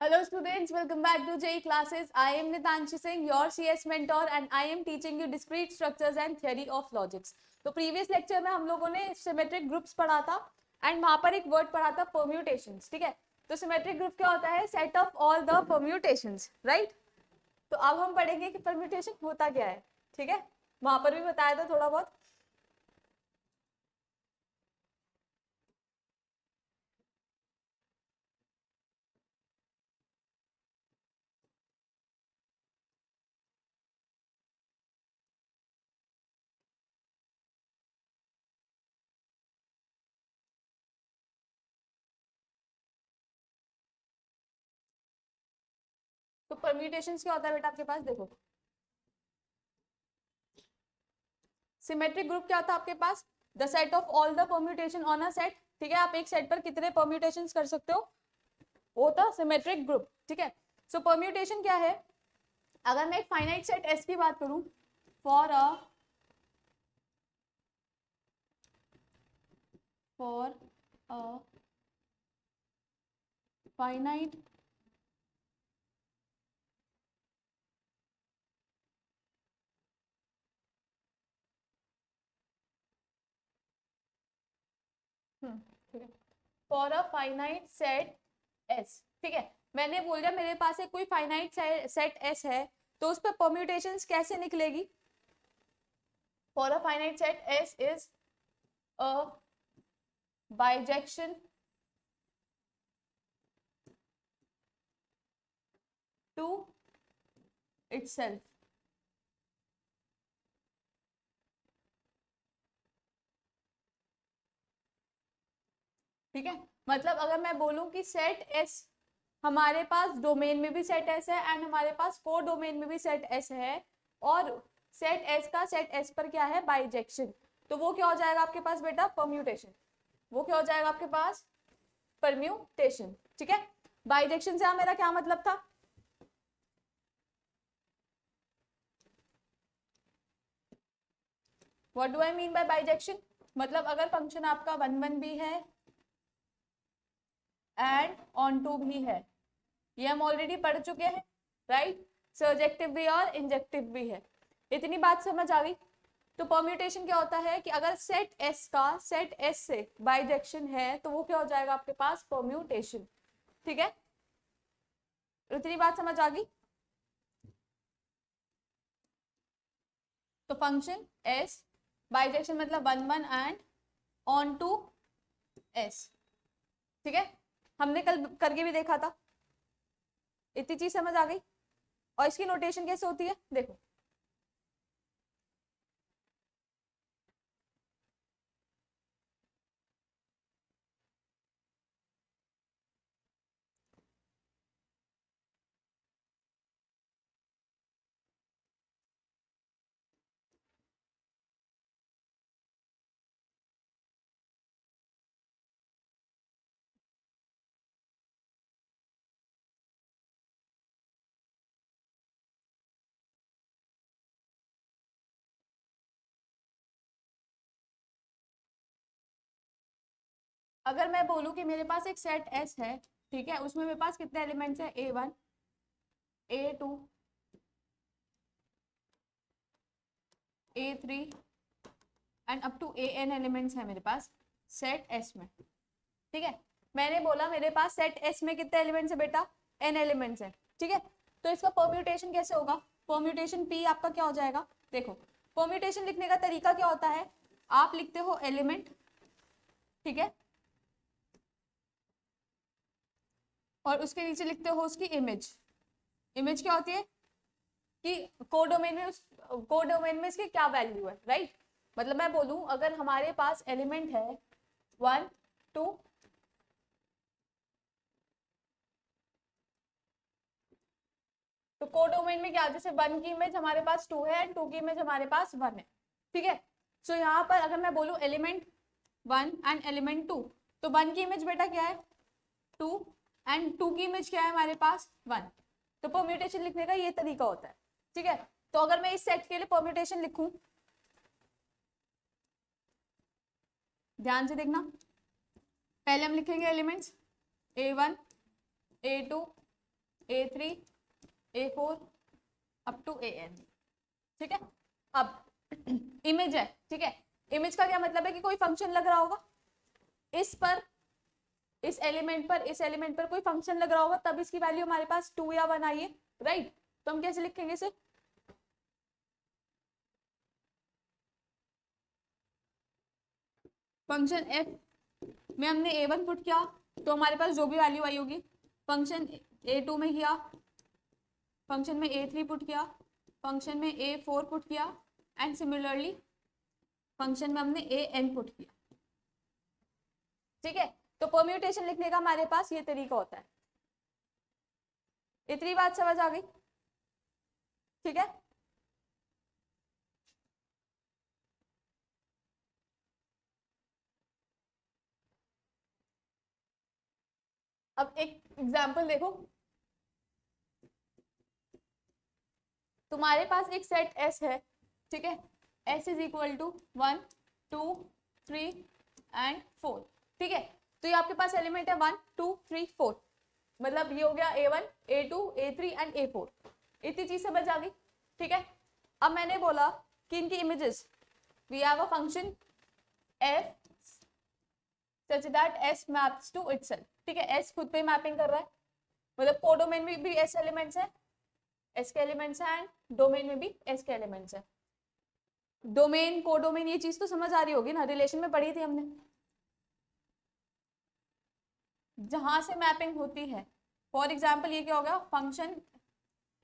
Hello students, welcome back to JEE classes. I am Nitanshi Singh, your CS mentor and I am teaching you discrete structures and theory of logics. तो previous lecture में हम लोगों ने symmetric groups पढ़ा था and वहाँ पर एक word पढ़ा था permutations, ठीक है? तो symmetric group क्या होता है? Set of all the permutations, right? तो अब हम पढ़ेंगे कि permutation होता क्या है, ठीक है? वहाँ पर भी बताया था थोड़ा बहुत. तो permutations क्या होता है बेटा आपके पास? देखो, सिमेट्रिक ग्रुप क्या होता है आपके पास? The set of all the permutation on a set, ठीक है? आप एक सेट पर कितने परम्यूटेशन कर सकते हो, वो होता सिमेट्रिक ग्रुप, ठीक है? सो परम्यूटेशन क्या है? अगर मैं एक फाइनाइट सेट एस की बात करूं, फॉर अ फाइनाइट ठीक है, for a finite set S, ठीक है? मैंने बोल दिया मेरे पास एक कोई फाइनाइट सेट एस है, तो उस पर परम्यूटेशंस कैसे निकलेगी? For a finite set S is a bijection to itself, ठीक है? मतलब अगर मैं बोलूं कि सेट एस, हमारे पास डोमेन में भी सेट एस है एंड हमारे पास को डोमेन में भी सेट एस है, और सेट एस का सेट एस पर क्या है? बाइजेक्शन, तो वो क्या हो जाएगा आपके पास बेटा? परम्यूटेशन. वो क्या हो जाएगा आपके पास? परम्यूटेशन, ठीक है? बाइजेक्शन से मेरा क्या मतलब था? What do I mean by bijection? मतलब अगर फंक्शन आपका 1 1 भी है एंड ऑन टू भी है, ये हम ऑलरेडी पढ़ चुके हैं, राइट? सर्जेक्टिव भी और इंजेक्टिव भी है. इतनी बात समझ आ गई? तो परम्यूटेशन क्या होता है कि अगर सेट एस का सेट एस से बाइजेक्शन है तो वो क्या हो जाएगा आपके पास? परम्यूटेशन, ठीक है? इतनी बात समझ आ गई? तो फंक्शन एस, बाइजेक्शन मतलब 1 1 एंड ऑन टू एस, ठीक है? हमने कल करके भी देखा था. इतनी चीज समझ आ गई? और इसकी नोटेशन कैसे होती है देखो. अगर मैं बोलूं कि मेरे पास एक सेट एस है, ठीक है? उसमें मेरे पास कितने एलिमेंट्स है? A1, A2, A3 and up to AN elements है मेरे पास सेट एस में, ठीक है? मैंने बोला मेरे पास सेट एस में कितने एलिमेंट्स है बेटा? N एलिमेंट्स है, ठीक है? तो इसका परम्यूटेशन कैसे होगा? परम्यूटेशन P आपका क्या हो जाएगा? देखो, परम्यूटेशन लिखने का तरीका क्या होता है? आप लिखते हो एलिमेंट, ठीक है, और उसके नीचे लिखते हो उसकी इमेज. इमेज क्या होती है कि कोडोमेन में कोडोमेन में इसकी क्या वैल्यू है, राइट? मतलब मैं बोलूं अगर हमारे पास एलिमेंट है 1 2, तो कोडोमेन में क्या, जैसे 1 की इमेज हमारे पास 2 है एंड 2 की इमेज हमारे पास 1 है, ठीक है? सो यहाँ पर अगर मैं बोलूं एलिमेंट 1 एंड एलिमेंट 2, तो 1 की इमेज बेटा क्या है? 2 एंड 2 की इमेज क्या है हमारे पास? 1. तो परम्यूटेशन लिखने का ये तरीका होता है, ठीक है? तो अगर मैं इस सेट के लिए परम्यूटेशन लिखूं, ध्यान से देखना, पहले हम लिखेंगे elements A1, A2, A3 A4 up to AN, ठीक है। अब इमेज है, ठीक है। इमेज का क्या मतलब है कि कोई फंक्शन लग रहा होगा इस पर, इस एलिमेंट पर कोई फंक्शन लग रहा होगा, तब इसकी वैल्यू हमारे पास 2 या 1 आई है, राइट। तो हम कैसे लिखेंगे इसे, फंक्शन एफ में हमने A1 पुट किया तो हमारे पास जो भी वैल्यू आई होगी, फंक्शन A2 में किया, फंक्शन में A3 पुट किया, फंक्शन में A4 पुट किया, एंड सिमिलरली फंक्शन में हमने AN पुट किया, ठीक है। तो परम्यूटेशन लिखने का हमारे पास ये तरीका होता है। इतनी बात समझ आ गई, ठीक है। अब एक एग्जांपल देखो, तुम्हारे पास एक सेट S है, ठीक है। S is equal to 1 2 3 and 4, ठीक है। तो ये आपके पास एलिमेंट है 1 2 3 4, मतलब ये हो गया A1 A2 A3 and A4। इतनी चीज समझ आ गई, ठीक है। अब मैंने बोला कि इनकी images, we have a function f such that s maps to itself, ठीक है। s खुद पे मैपिंग कर रहा है, मतलब कोडोमेन में भी s एलिमेंट्स है, s के एलिमेंट्स हैं, एंड डोमेन में भी s के एलिमेंट्स हैं। डोमेन कोडोमेन ये चीज तो समझ आ रही होगी ना, रिलेशन में पढ़ी थी हमने, जहां से मैपिंग होती है। फॉर एग्जाम्पल ये क्या होगा, function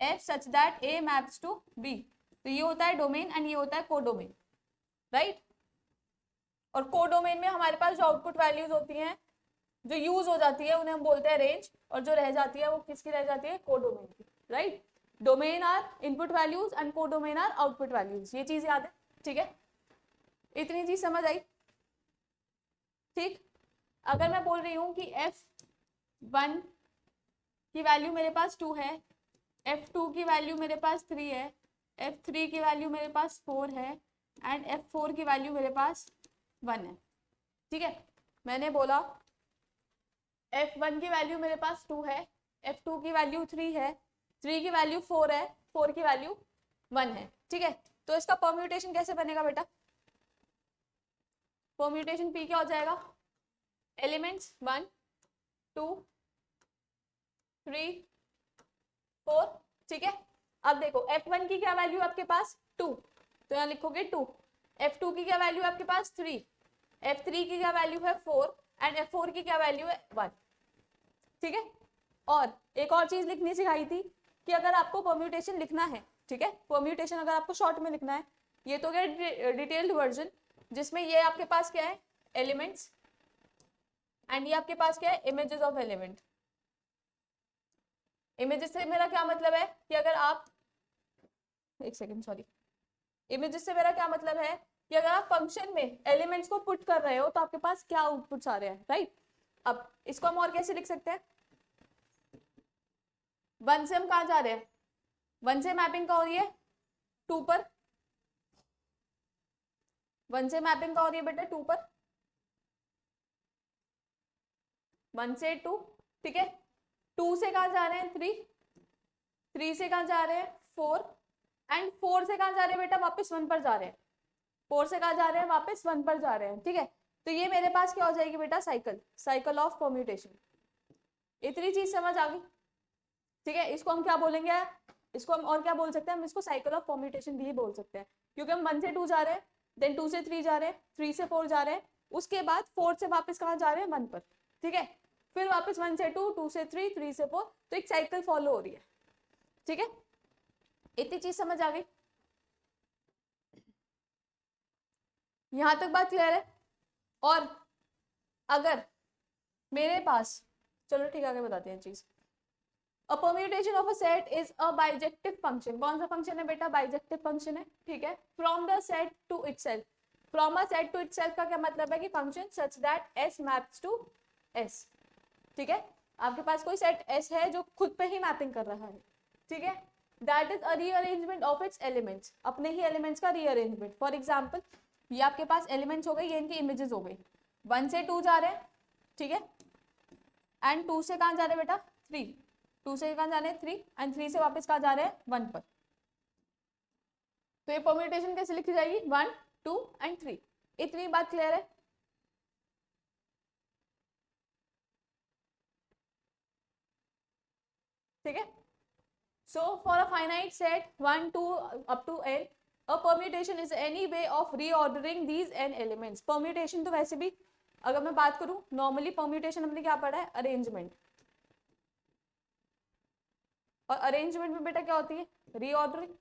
f such that a maps to b, तो ये होता है डोमेन एंड ये होता है कोडोमेन, राइट। और कोडोमेन में हमारे पास जो आउटपुट वैल्यूज होती हैं, जो यूज हो जाती है, उन्हें हम बोलते हैं रेंज, और जो रह जाती है वो किसकी रह जाती है, कोडोमेन की, right. Domain are input values and codomain are output values, ये चीज याद है, ठीक है। इतनी चीज समझ आई, ठीक। अगर मैं बोल रही हूँ कि f1 की वैल्यू मेरे पास 2 है, f2 की वैल्यू मेरे पास 3 है, f3 की वैल्यू मेरे पास 4 है, एंड f4 की वैल्यू मेरे पास 1 है, ठीक है। मैंने बोला f1 की वैल्यू मेरे पास 2 है, f2 की वैल्यू 3 है, 3 की वैल्यू 4 है, 4 की वैल्यू 1 है, ठीक है। तो इसका परम्यूटेशन कैसे बनेगा बेटा, परम्यूटेशन p क्या हो जाएगा, एलिमेंट्स 1 2 3 4, ठीक है। अब देखो f1 की क्या वैल्यू आपके पास 2, तो यहाँ लिखोगे 2, f2 की क्या वैल्यू आपके पास 3, f3 की क्या वैल्यू है 4, एंड f4 की क्या वैल्यू है 1, ठीक है। और एक और चीज लिखनी सिखाई थी कि अगर आपको परम्यूटेशन लिखना है, ठीक है, परम्यूटेशन अगर आपको शॉर्ट में लिखना है, ये तो गया डिटेल्ड वर्जन, जिसमें ये आपके पास क्या है, एलिमेंट्स, एंड ये आपके पास क्या है, इमेजेस ऑफ एलिमेंट। इमेजेस से मेरा क्या मतलब है कि अगर आप, एक सेकेंड सॉरी, इमेजेस से मेरा क्या मतलब है कि अगर आप फंक्शन में एलिमेंट्स को पुट कर रहे हो तो आपके पास क्या आउटपुट्स आ रहे हैं, राइट। अब इसको हम और कैसे लिख सकते हैं, 1 से हम कहा जा रहे हैं, 1 से मैपिंग का हो रही है 2 पर, 1 से मैपिंग का हो रही है बेटा 2 पर, 1 से 2, ठीक है। 2 से कहा जा रहे हैं 3, 3 से कहा जा रहे हैं 4, एंड 4 से कहा जा रहे हैं बेटा वापस 1 पर जा रहे हैं, 4 से कहा जा रहे हैं वापस 1 पर जा रहे हैं, ठीक है। तो ये मेरे पास क्या हो जाएगी बेटा, साइकिल, साइकिल ऑफ परम्यूटेशन। इतनी चीज समझ आ गई, ठीक है। इसको हम क्या बोलेंगे, इसको हम और क्या बोल सकते हैं, हम इसको साइकिल ऑफ परम्यूटेशन भी बोल सकते हैं, क्योंकि हम 1 से 2 जा रहे हैं, देन 2 से 3 जा रहे हैं, 3 से 4 जा रहे हैं, उसके बाद 4 से वापस कहाँ जा रहे हैं, 1 पर, ठीक है। फिर वापस 1 से 2, 2 से 3, 3 से 4, तो एक साइकिल फॉलो हो रही है, ठीक है। इतनी चीज समझ आ गई, यहां तक बात क्लियर है। और अगर मेरे पास, चलो ठीक है आगे बताते हैं चीज, A permutation of a set is a bijective function, कौन सा फंक्शन है बेटा, बाइजेक्टिव फंक्शन है, ठीक है। From the set to itself, from a set to itself का क्या मतलब है कि function such that s maps to s, ठीक है। आपके पास कोई सेट s है जो खुद पे ही मैपिंग कर रहा है, ठीक है। That is a rearrangement of its elements, अपने ही एलिमेंट्स का रीअरेंजमेंट। फॉर एग्जाम्पल ये आपके पास एलिमेंट्स हो गए, ये इनकी इमेजेस हो गई, 1 से 2 जा रहे हैं, ठीक है, एंड 2 से कहाँ जा रहे हैं बेटा 3, 2 से कहाँ जा रहे हैं 3 एंड 3 से वापस कहाँ जा रहे हैं 1 पर। तो ये परम्यूटेशन कैसे लिखी जाएगी 1 2 एंड 3। इतनी बात क्लियर है। ठीक है। So for a finite set 1 2 up to n, a permutation is any way of reordering these n elements. Permutation तो वैसे भी अगर मैं बात करूं नॉर्मली permutation हमने क्या पढ़ा है अरेंजमेंट, और अरेंजमेंट में बेटा क्या होती है रीऑर्डरिंग,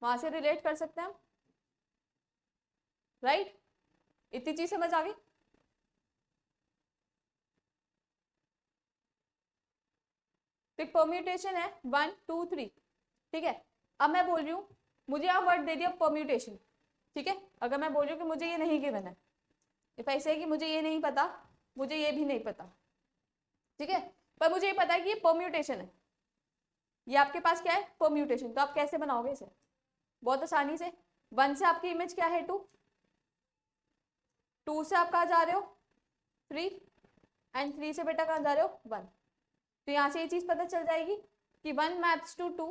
वहां से रिलेट कर सकते हैं हम, राइट। इतनी चीज समझ आ गई। तो परम्यूटेशन है 1 2 3। ठीक है। अब मैं बोल रही हूँ मुझे आप वर्ड दे दिया परम्यूटेशन। ठीक है। अगर मैं बोल रही हूँ कि मुझे ये नहीं गिवन है, इफ ऐसे है कि मुझे ये नहीं पता, मुझे ये भी नहीं पता, ठीक है, पर मुझे ये पता है कि ये परम्यूटेशन है, ये आपके पास क्या है परम्यूटेशन, तो आप कैसे बनाओगे इसे बहुत आसानी से। 1 से आपकी इमेज क्या है 2, 2 से आप कहाँ जा रहे हो 3 एंड 3 से बेटा कहाँ जा रहे हो 1। तो यहाँ से ये चीज पता चल जाएगी कि 1 maps to 2,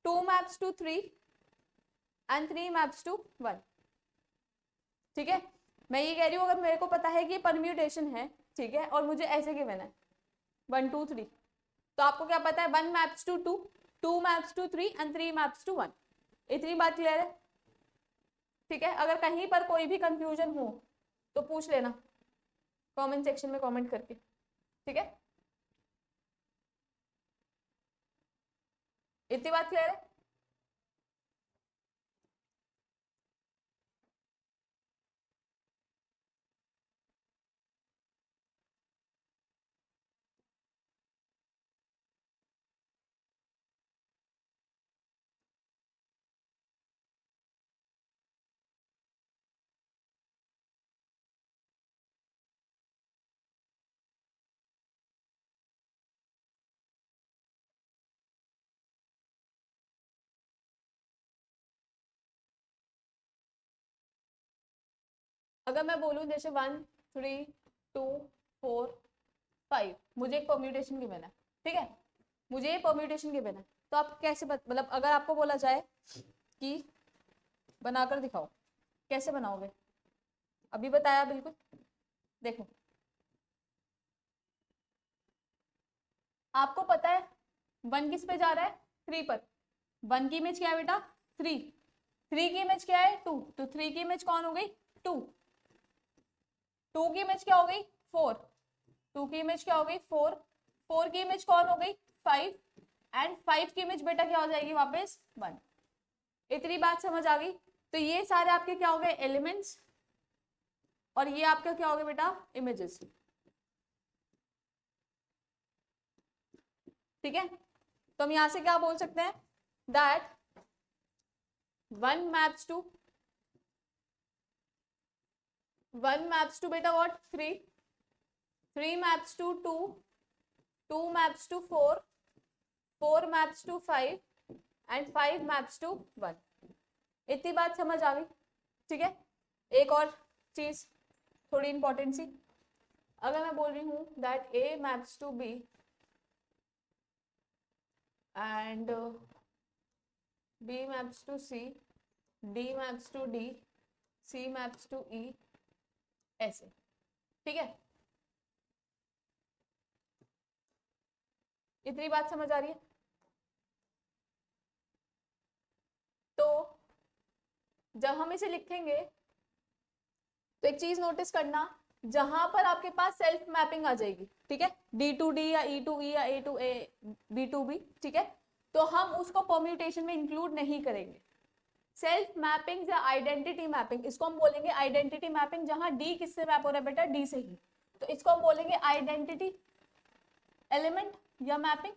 2 maps to 3 and 3 maps to 1। ठीक है। मैं ये कह रही हूँ अगर मेरे को पता है कि ये परम्यूटेशन है, ठीक है, और मुझे ऐसे गिवन है 1 2 3, तो आपको क्या पता है 1 maps to 2, 2 maps to 3 and 3 maps to 1। इतनी बात क्लियर है। ठीक है। अगर कहीं पर कोई भी कंफ्यूजन हो तो पूछ लेना कमेंट सेक्शन में कमेंट करके। ठीक है। इतनी बात क्लियर है। अगर मैं बोलूं जैसे 1 3 2 4 5, मुझे एक परम्यूटेशन गिवन है, ठीक है, मुझे ये परम्यूटेशन गिवन है, तो आप कैसे मतलब अगर आपको बोला जाए कि बनाकर दिखाओ, कैसे बनाओगे? अभी बताया बिल्कुल। देखो आपको पता है 1 किस पे जा रहा है 3 पर, 1 की इमेज क्या है बेटा 3, 3 की इमेज क्या है 2, तो 3 की इमेज कौन हो गई 2, 2 की इमेज क्या हो गई 4, 2 की इमेज क्या हो गई 4, 4 की इमेज कौन हो गई 5 एंड 5 की इमेज बेटा क्या हो जाएगी वापस 1। इतनी बात समझ आ गई। तो ये सारे आपके क्या हो गए एलिमेंट्स, और ये आपका क्या हो गया बेटा इमेजेस। ठीक है। तो हम यहां से क्या बोल सकते हैं that 1 maps to, 1 maps to बेटा what 3, 3 maps to 2, 2 maps to 4, 4 maps to 5 and 5 maps to 1। इतनी बात समझ आ गई। ठीक है। एक और चीज थोड़ी इंपॉर्टेंट सी, अगर मैं बोल रही हूं that A maps to B and B maps to C, D maps to D, C maps to E, ऐसे। ठीक है। इतनी बात समझ आ रही है। तो जब हम इसे लिखेंगे तो एक चीज नोटिस करना, जहां पर आपके पास सेल्फ मैपिंग आ जाएगी, ठीक है, डी टू डी या ई टू ई या A to A B to B, ठीक है, तो हम उसको परम्यूटेशन में इंक्लूड नहीं करेंगे। सेल्फ मैपिंग या आइडेंटिटी मैपिंग, इसको हम बोलेंगे आइडेंटिटी मैपिंग, जहां डी किससे मैप हो रहा है बेटा डी से ही, तो इसको हम बोलेंगे आइडेंटिटी एलिमेंट या मैपिंग।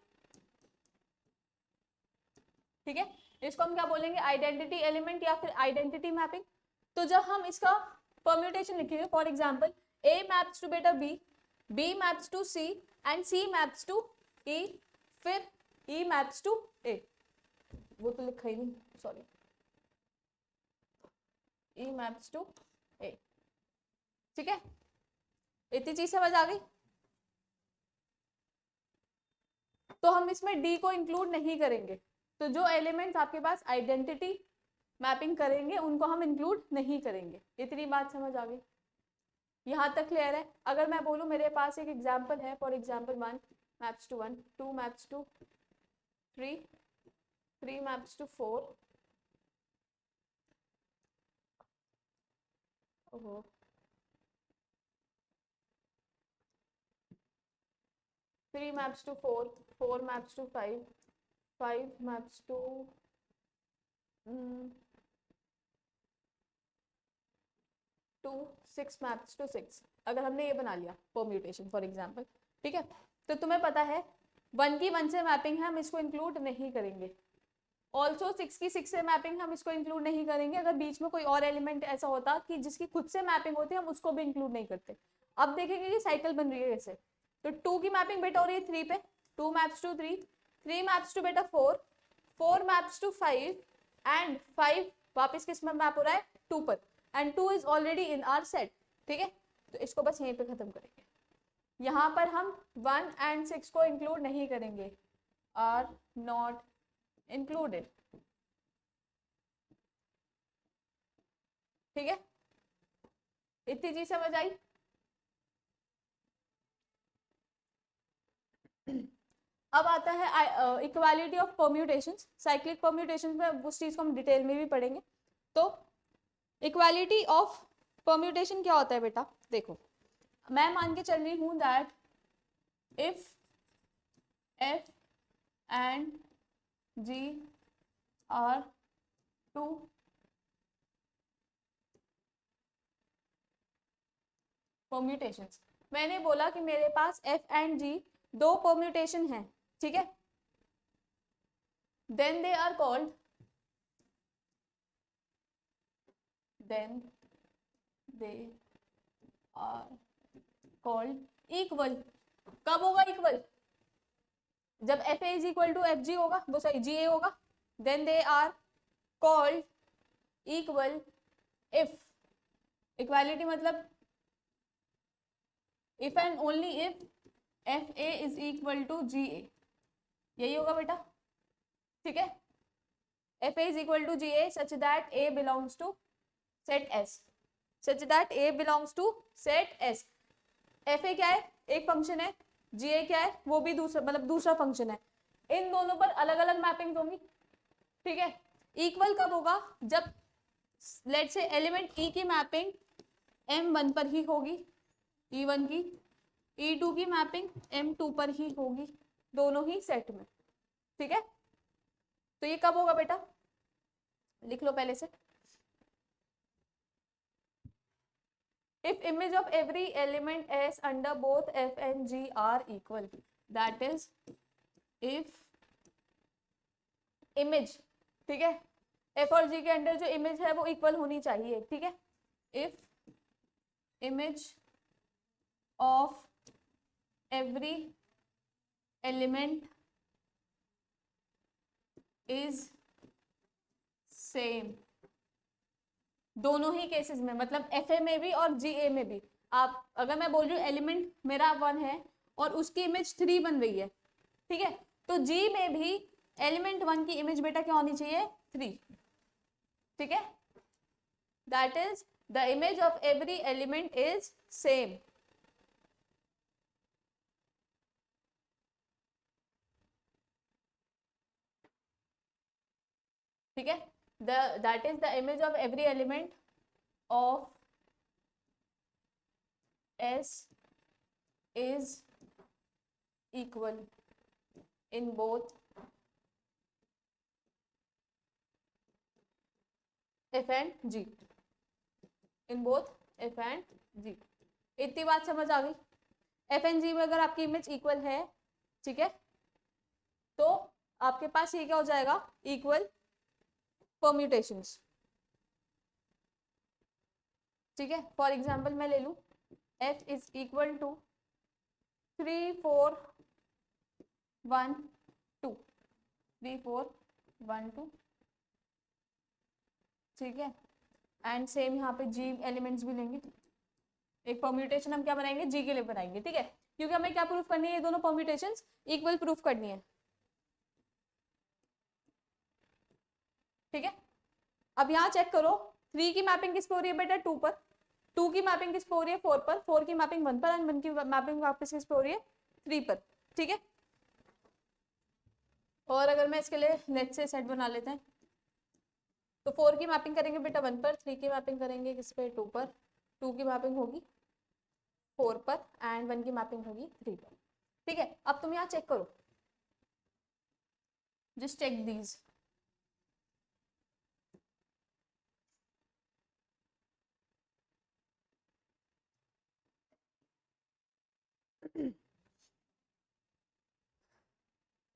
ठीक है। इसको हम क्या बोलेंगे आइडेंटिटी एलिमेंट या फिर आइडेंटिटी मैपिंग। तो जब हम इसका परम्यूटेशन लिखेंगे for example A maps to बेटा B, B maps to C and C maps to E, फिर ई मैप्स टू ए, वो तो लिखा ही नहीं सॉरी, ई मैप्स टू ए। ठीक है। इतनी चीज समझ आ गई। तो हम इसमें डी को इंक्लूड नहीं करेंगे। तो जो एलिमेंट्स आपके पास आइडेंटिटी मैपिंग करेंगे उनको हम इंक्लूड नहीं करेंगे। इतनी बात समझ आ गई? यहाँ तक क्लियर है? अगर मैं बोलूँ मेरे पास एक एग्जाम्पल है, for example 1 maps to 1, 2 maps to 3, 3 maps to 4, ओहो 3 maps to 4, 4 maps to 5, 5 maps to 2, 6 maps to 6। अगर हमने ये बना लिया परम्यूटेशन फॉर एग्जांपल, ठीक है, तो तुम्हें पता है 1 की 1 से मैपिंग है, हम इसको इंक्लूड नहीं करेंगे। ऑल्सो 6 की 6 से मैपिंग हम इसको इंक्लूड नहीं करेंगे। अगर बीच में कोई और एलिमेंट ऐसा होता कि जिसकी खुद से मैपिंग होती है, हम उसको भी इंक्लूड नहीं करते। अब देखेंगे कि साइकिल बन रही है कैसे। तो 2 की मैपिंग बेटा हो रही है 3 पे, 2 मैप्स टू 3, 3 मैप्स टू बेटा 4, 4 मैप्स टू 5 एंड 5 वापस किस में मैप हो रहा है 2 पर, and 2 is already in our set. ठीक है, तो इसको बस यहीं पे खत्म करेंगे। यहाँ पर हम 1 एंड 6 को इंक्लूड नहीं करेंगे, आर नॉट इंक्लूडेड। ठीक है, इतनी चीज समझ आई? अब आता है equality of permutations. Cyclic permutations में उस चीज को हम डिटेल में भी पढ़ेंगे। तो इक्वालिटी ऑफ परम्यूटेशन क्या होता है बेटा? देखो, मैं मान के चल रही हूं that if F and G are two permutations. मैंने बोला कि मेरे पास एफ एंड जी दो परम्यूटेशन हैं, ठीक है, then they are called equal. कब होगा इक्वल? जब F A is equal to F G होगा, वो सही जी ए होगा। Then they are called equal if, equality मतलब if and only if F A is equal to G A, यही होगा बेटा। ठीक है, F A is equal to G A such that A belongs to set S, such that A belongs to set S. F A क्या है? एक function है। जी ए क्या है? वो भी दूसरा, मतलब दूसरा फंक्शन है। इन दोनों पर अलग अलग मैपिंग होंगी। ठीक है, इक्वल कब होगा? जब लेट्स से एलिमेंट ई की मैपिंग M1 पर ही होगी, E1 की, E2 की मैपिंग M2 पर ही होगी, दोनों ही सेट में। ठीक है, तो ये कब होगा बेटा? लिख लो पहले से। If image of every element S under both F and G are equal, that is if image, ठीक है, F और G के अंडर जो इमेज है वो इक्वल होनी चाहिए। ठीक है, if image of every element is same, दोनों ही केसेस में, मतलब एफ ए में भी और जी ए में भी। आप अगर मैं बोल रही हूँ एलिमेंट मेरा 1 है और उसकी इमेज 3 बन रही है, ठीक है, तो जी में भी एलिमेंट 1 की इमेज बेटा क्या होनी चाहिए? 3। ठीक है, that is the image of every element is same. ठीक है, that is the image of every element of S is equal in both F and G, in both F and G। इतनी बात समझ आ गई? F and G में अगर आपकी इमेज इक्वल है, ठीक है, तो आपके पास ये क्या हो जाएगा? Equal permutations. ठीक है, फॉर एग्जाम्पल मैं ले लूं F इज इक्वल टू 3 4 1 2, 3 4 1 2, ठीक है, एंड सेम यहाँ पे G एलिमेंट्स भी लेंगे एक परम्यूटेशन हम क्या बनाएंगे, जी के लिए बनाएंगे, ठीक है, क्योंकि हमें क्या प्रूफ करनी है, ये दोनों परम्यूटेशंस इक्वल प्रूफ करनी है, ठीक है। अब यहाँ चेक करो, 3 की मैपिंग किस पे हो रही है बेटा, 2 पर, 2 की मैपिंग किस पे हो रही है, 4 पर, 4 की मैपिंग 1 पर, एंड 1 की मैपिंग वापस किस पे हो रही है, 3 पर, ठीक है। और अगर मैं इसके लिए नेट से सेट बना लेते हैं, तो 4 की मैपिंग करेंगे बेटा 1 पर, 3 की मैपिंग करेंगे किस पे, 2 पर, 2 की मैपिंग होगी 4 पर, एंड 1 की मैपिंग होगी 3 पर, ठीक है। अब तुम यहाँ चेक करो, जस्ट चेक दीज,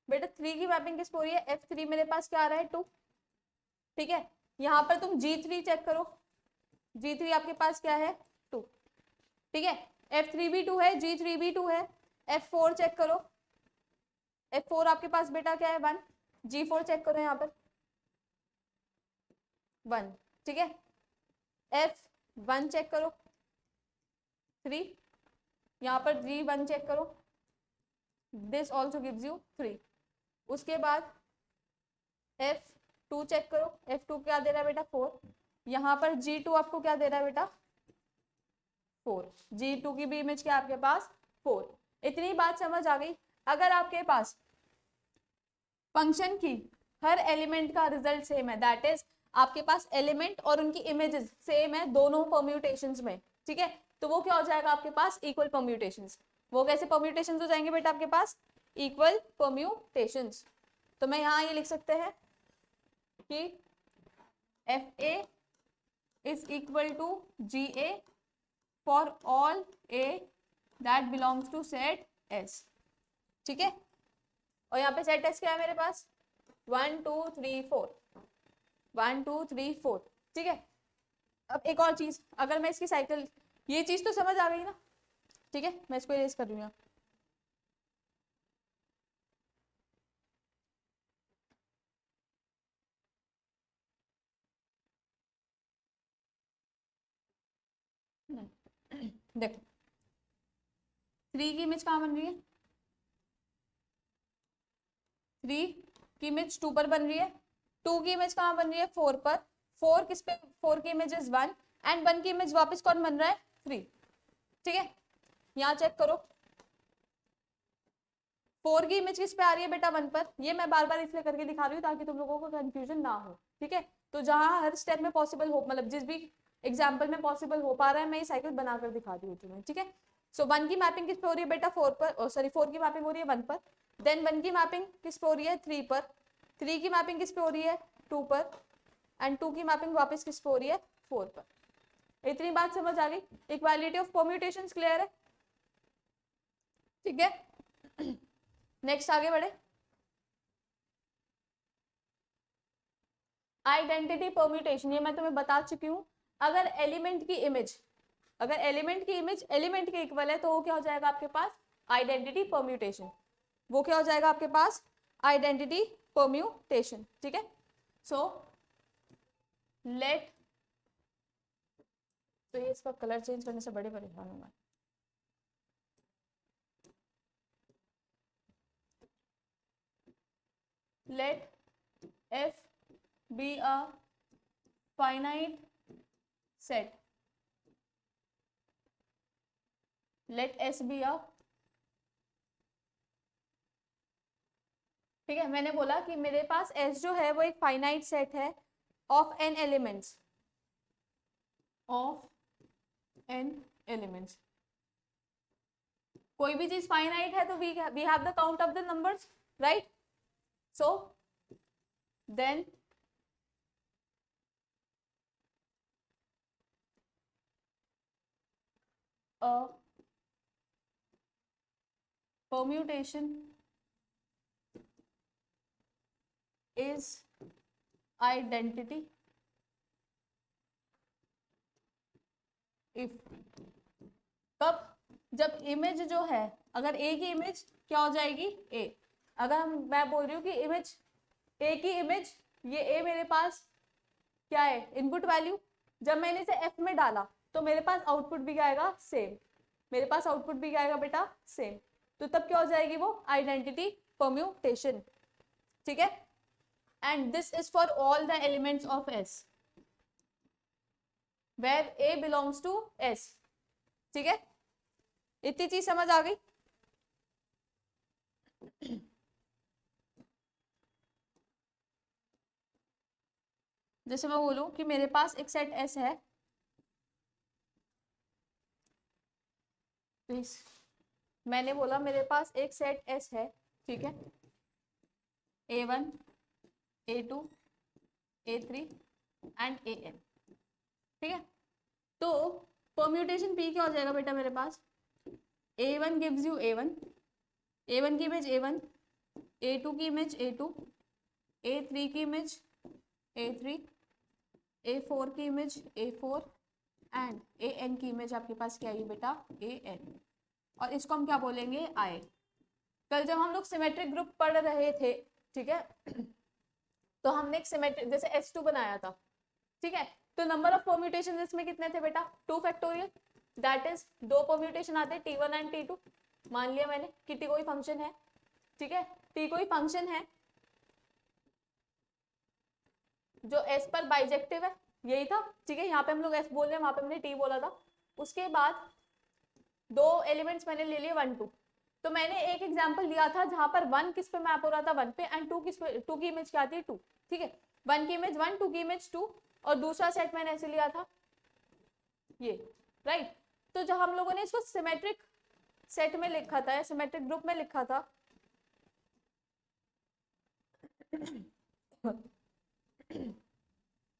बेटा 3 की मैपिंग किस पे हो रही है, F3 मेरे पास क्या आ रहा है, 2, ठीक है। यहाँ पर तुम G3 चेक करो, G3 आपके पास क्या है, 2, ठीक है। F3 भी 2 है, G3 भी 2 है। F4 चेक करो, F4 आपके पास बेटा क्या है, 1, G4 चेक करो यहाँ पर 1, ठीक है। F1 चेक करो 3, यहाँ पर G1 चेक करो, दिस ऑल्सो गिव्स यू 3। उसके बाद F2 चेक करो, F2 क्या दे रहा है बेटा, 4, यहाँ पर G2 आपको क्या दे रहा है बेटा, 4, G2 की भी इमेज क्या आपके पास, 4। इतनी बात समझ आ गई। अगर आपके पास फंक्शन की हर एलिमेंट का रिजल्ट सेम है, दैट इज आपके पास एलिमेंट और उनकी इमेजेस सेम है दोनों परम्यूटेशंस में, ठीक है, तो वो क्या हो जाएगा आपके पास, इक्वल परम्यूटेशंस। वो कैसे परम्यूटेशंस हो जाएंगे बेटा आपके पास, इक्वल परम्यूटेशंस। तो मैं यहाँ ये लिख सकते हैं कि FA is equal to GA for all A that belongs to set S, ठीक है। और यहाँ पे सेट S क्या है मेरे पास, 1 2 3 4, 1 2 3 4, ठीक है। अब एक और चीज, अगर मैं इसकी साइकिल, ये चीज तो समझ आ गई ना, ठीक है, मैं इसको इरेज कर रही हूँ। देखो 3 की इमेज कहाँ बन रही है, 3 की इमेज 2 पर बन रही है, 2 की इमेज कहाँ बन रही है, 4 पर, 4 किस पे, 4 की इमेज इज 1, एंड 1 की इमेज वापस कौन बन रहा है, 3, ठीक है। यहाँ चेक करो 4 की इमेज किस पे आ रही है बेटा, 1 पर, ये मैं बार बार इसलिए करके दिखा रही हूँ ताकि तुम लोगों को कंफ्यूजन ना हो, ठीक है। तो जहां हर स्टेप में पॉसिबल हो, मतलब जिस भी एग्जाम्पल में पॉसिबल हो पा रहा है, मैं ये साइकिल बनाकर दिखा रही हूँ तुम्हें, ठीक है। सो 1 की मैपिंग किस पे हो रही है बेटा, 4 पर, सॉरी 4 की मैपिंग हो रही है 1 पर, देन 1 की मैपिंग किस पे हो रही है, 3 पर, 3 की मैपिंग किस पे हो रही है, 2 पर, एंड 2 की मैपिंग वापस किस पे हो रही है, 4 पर। इतनी बात समझ आ गई, इक्वालिटी ऑफ परम्यूटेशंस क्लियर है, ठीक है। नेक्स्ट आगे बढ़े, आइडेंटिटी परम्यूटेशन, ये मैं तुम्हें बता चुकी हूँ। अगर एलिमेंट की इमेज, अगर एलिमेंट की इमेज एलिमेंट के इक्वल है, तो वो क्या हो जाएगा आपके पास, आइडेंटिटी परम्यूटेशन। वो क्या हो जाएगा आपके पास, आइडेंटिटी परम्यूटेशन, ठीक है। सो लेट, तो ये इसका कलर चेंज करने से बड़े परेशान होगा। Let F be a finite set, let S be a, ठीक है। मैंने बोला कि मेरे पास S जो है वो एक फाइनाइट सेट है of n elements, of n elements. कोई भी चीज फाइनाइट है तो we have the count of the numbers, right. So then a permutation is identity if, कब, जब इमेज जो है, अगर ए की इमेज क्या हो जाएगी, ए, अगर मैं बोल रही हूँ कि इमेज ए की इमेज, ये ए मेरे पास क्या है, इनपुट वैल्यू, जब मैंने इसे एफ में डाला तो मेरे पास आउटपुट भी क्या आएगा, सेम। मेरे पास आउटपुट भी क्या आएगा बेटा, सेम। तो तब क्या हो जाएगी वो, आइडेंटिटी परम्यूटेशन। ठीक है, and this is for all the elements of S where A belongs to S। ठीक है, इतनी चीज समझ आ गई। जैसे मैं बोलूं कि मेरे पास एक सेट S है, प्लीज, मैंने बोला मेरे पास एक सेट S है, ठीक है, A1 A2 A3 and AN। ठीक है, तो परम्यूटेशन P क्या हो जाएगा बेटा मेरे पास, A1 gives you A1, A1 की इमेज A1, A2 की इमेज A2, A3 की इमेज A3, A4 की इमेज A4 एंड AN की इमेज आपके पास क्या है बेटा, AN। और इसको हम क्या बोलेंगे, I। कल जब हम लोग सिमेट्रिक ग्रुप पढ़ रहे थे, ठीक है, तो हमने एक सिमेट्रिक जैसे S2 बनाया था, ठीक है, तो नंबर ऑफ परम्यूटेशन इसमें कितने थे बेटा, 2 फैक्टोरियल, दैट इज 2 परम्यूटेशन आते हैं T1 एंड T2। मान लिया मैंने कि T कोई फंक्शन है, ठीक है, T कोई फंक्शन है जो S पर बाइजेक्टिव है, यही था, ठीक है, यहाँ पे हम लोग S बोल रहे हैं, वहां पे हमने T बोला था। उसके बाद 2 एलिमेंट्स मैंने ले लिए 1 2, तो मैंने एक एग्जांपल लिया था जहां पर 1 किस पे मैप हो रहा था, 1 पे, एंड 2 किस पे, 2 की इमेज क्या आती है, 2। ठीक है, 1 की इमेज 1, 2 की इमेज 2, और दूसरा सेट मैंने ऐसे लिया था ये, राइट। तो जब हम लोगों ने इसको सिमेट्रिक सेट में लिखा था, सिमेट्रिक ग्रुप में लिखा था,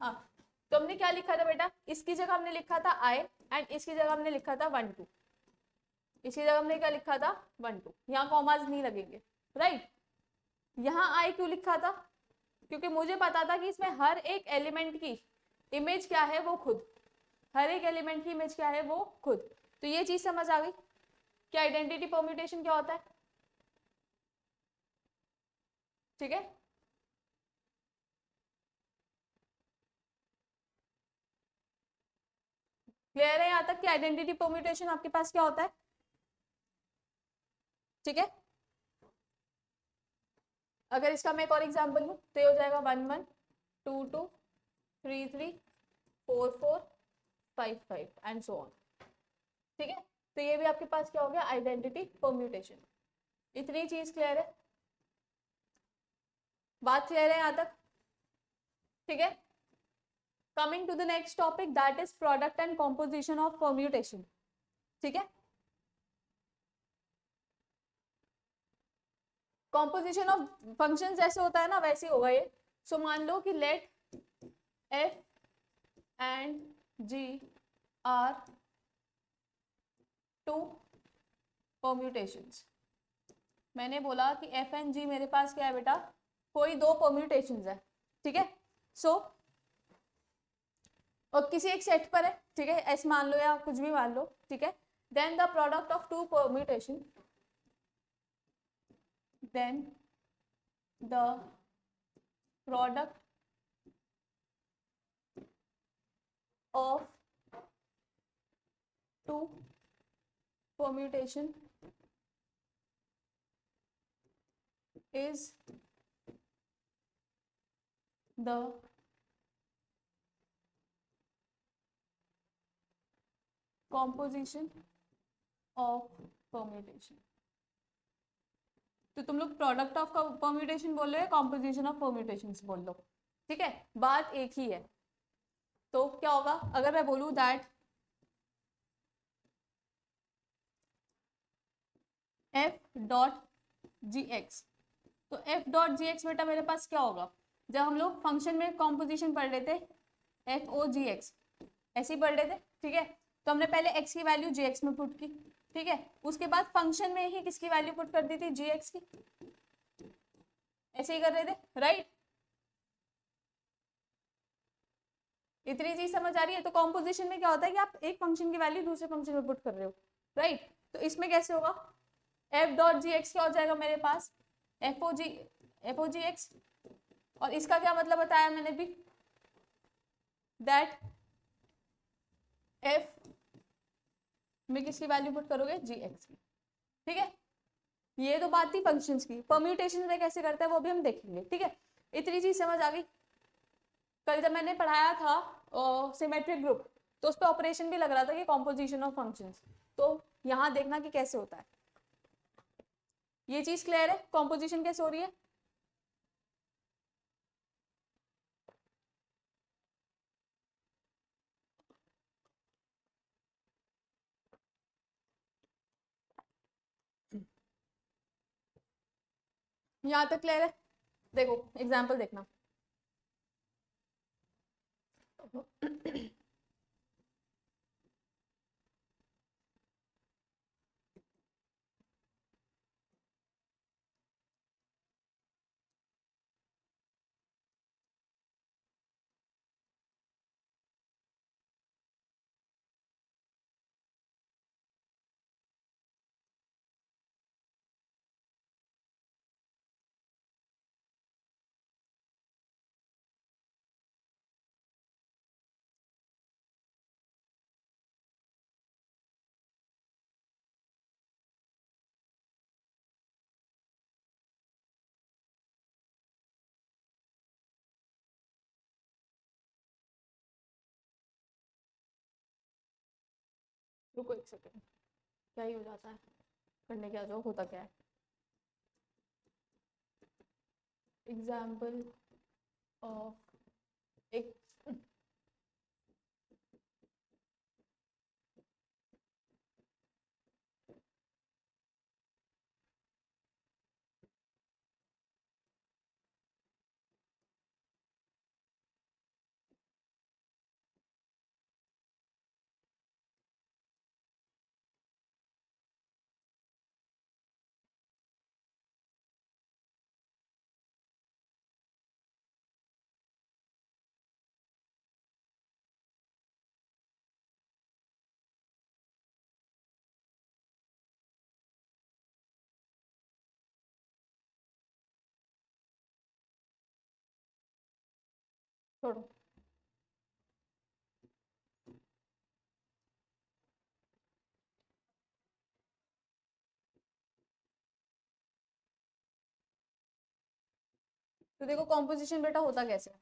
हाँ, तो हमने क्या लिखा था बेटा, इसकी जगह हमने लिखा था I एंड इसकी जगह हमने लिखा था 1 2। इसकी जगह हमने क्या लिखा था, 1 2, यहाँ कॉमाज नहीं लगेंगे, राइट। यहाँ I क्यों लिखा था, क्योंकि मुझे पता था कि इसमें हर एक एलिमेंट की इमेज क्या है वो खुद, हर एक एलिमेंट की इमेज क्या है वो खुद। तो ये चीज समझ आ गई कि आइडेंटिटी परम्यूटेशन क्या होता है। ठीक है, क्लियर है यहाँ तक कि आइडेंटिटी परम्यूटेशन आपके पास क्या होता है। ठीक है, अगर इसका मैं एक और एग्जांपल लूं तो ये हो जाएगा 1 1 2 2 3 3 4 4 5 5 एंड सो ऑन। ठीक है, तो ये भी आपके पास क्या हो गया, आइडेंटिटी परम्यूटेशन। इतनी चीज क्लियर है, बात क्लियर है यहाँ तक। ठीक है, coming to the next topic, that is product and composition of permutation. ठीक है, कॉम्पोजिशन ऑफ फंक्शंस जैसे होता है ना वैसे होगा ये। सो मान लो कि let f and g are 2 permutations. मैंने बोला कि f एंड g मेरे पास क्या है बेटा, कोई 2 परम्यूटेशंस है। ठीक है, सो और किसी एक सेट पर है, ठीक है, s मान लो या कुछ भी मान लो, ठीक है, then the product of 2 permutation, then the product of 2 permutation is the composition of permutation। तो तुम लोग प्रोडक्ट ऑफ परम्यूटेशन बोल रहे हो, कॉम्पोजिशन ऑफ परम्यूटेशंस बोल लो, ठीक है, बात एक ही है। तो क्या होगा अगर मैं बोलूं that f dot G x, तो f डॉट जी एक्स बेटा मेरे पास क्या होगा, जब हम लोग फंक्शन में कॉम्पोजिशन पढ़ रहे थे एफ ओ जी एक्स, ऐसे ही पढ़ रहे थे, ठीक है, तो हमने पहले x की वैल्यू जी एक्स में पुट की, ठीक है, उसके बाद फंक्शन में ही किसकी वैल्यू पुट कर दी थी, जी एक्स की, ऐसे ही कर रहे थे, राइट। इतनी चीज समझ आ रही है। तो कॉम्पोजिशन में क्या होता है कि आप एक फंक्शन की वैल्यू दूसरे फंक्शन में पुट कर रहे हो, राइट। तो इसमें कैसे होगा, एफ डॉट जी एक्स क्या हो जाएगा मेरे पास, एफ ओ जी एक्स, और इसका क्या मतलब बताया मैंने भी, दैट एफ में किसकी वैल्यू पुट करोगे, जी एक्स की, ठीक है। ये तो बात थी फंक्शंस की, परम्यूटेशन में कैसे करते हैं वो भी हम देखेंगे, ठीक है। इतनी चीज समझ आ गई। कल जब मैंने पढ़ाया था सिमेट्रिक ग्रुप, तो उस पर ऑपरेशन भी लग रहा था कि कॉम्पोजिशन ऑफ फंक्शंस, तो यहाँ देखना कि कैसे होता है। ये चीज क्लियर है, कॉम्पोजिशन कैसे हो रही है। यहाँ तक क्लियर है। देखो एग्जाम्पल देखना। रुको एक सेकेंड, क्या ही हो जाता है, करने क्या जो होता क्या है। एग्जाम्पल ऑफ एक छोड़ो। तो देखो कॉम्पोजिशन बेटा होता कैसे है।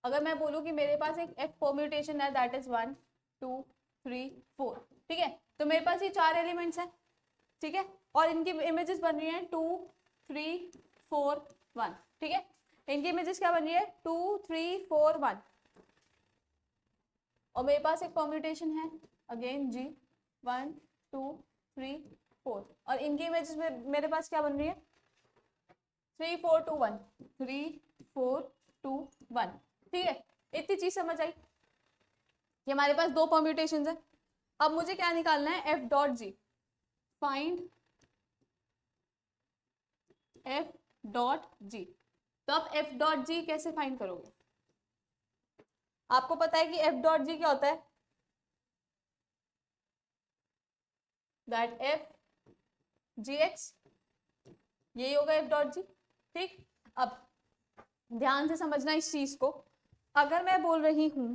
अगर मैं बोलूँ कि मेरे पास एक एफ परम्यूटेशन है, दैट इज 1 2 3 4, ठीक है, तो मेरे पास ये 4 एलिमेंट्स हैं, ठीक है, और इनकी इमेजेस बन रही हैं 2 3 4 1, ठीक है। इनकी इमेजेस क्या बन रही है 2 3 4 1, और मेरे पास एक परम्यूटेशन है अगेन जी 1 2 3 4, और इनकी इमेजेस मेरे पास क्या बन रही है 3 4 2 1 3 4 2 1, ठीक है। इतनी चीज समझ आई कि हमारे पास दो परम्यूटेशंस है। अब मुझे क्या निकालना है, एफ डॉट जी, फाइंड एफ डॉट जी। तो आप एफ डॉट जी कैसे फाइंड करोगे, आपको पता है कि एफ डॉट जी क्या होता है, दैट एफ जी एक्स, यही होगा एफ डॉट जी, ठीक। अब ध्यान से समझना इस चीज को। अगर मैं बोल रही हूं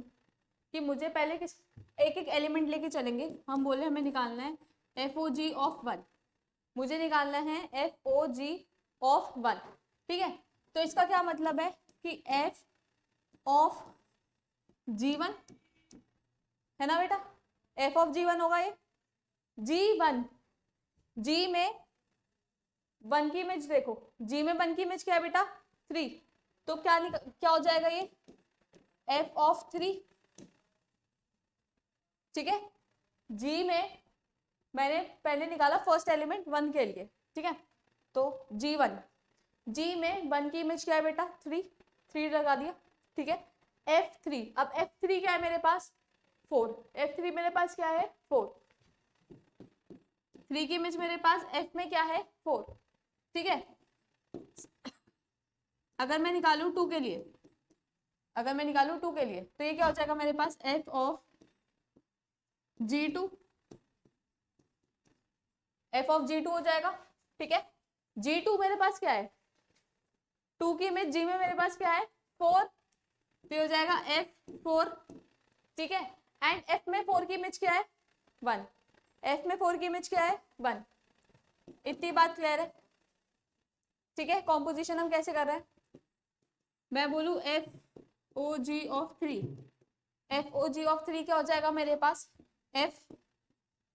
कि मुझे पहले किस एक एक एलिमेंट लेके चलेंगे, हम बोले हमें निकालना है एफ ओ जी ऑफ 1, मुझे निकालना है एफ ओ जी ऑफ 1, ठीक है। तो इसका क्या मतलब है कि एफ ऑफ G1 है ना बेटा, एफ ऑफ G1 होगा ये G1, G में 1 की इमेज देखो, G में 1 की इमेज क्या है बेटा 3, तो क्या हो जाएगा ये एफ ऑफ 3, ठीक है। G में मैंने पहले निकाला फर्स्ट एलिमेंट 1 के लिए, ठीक है, तो G1, G में 1 की इमेज क्या है बेटा 3, 3 लगा दिया, ठीक है। F3, अब F3 क्या है मेरे पास 4, F3 मेरे पास क्या है 4, 3 की इमेज मेरे पास F में क्या है 4, ठीक है। अगर मैं निकालू 2 के लिए, अगर मैं निकालू 2 के लिए, तो ये क्या हो जाएगा मेरे पास F of G2, F of G2 हो जाएगा, ठीक है। G2 मेरे पास क्या है 2 की इमेज G में मेरे पास क्या है 4, तो हो जाएगा F4 ठीक है। एंड एफ में 4 की इमेज क्या है 1, एफ में 4 की इमेज क्या है 1, इतनी बात क्लियर है। ठीक है, कॉम्पोजिशन हम कैसे कर रहे हैं, मैं बोलू F O G of 3, F O G of 3 क्या हो जाएगा मेरे पास एफ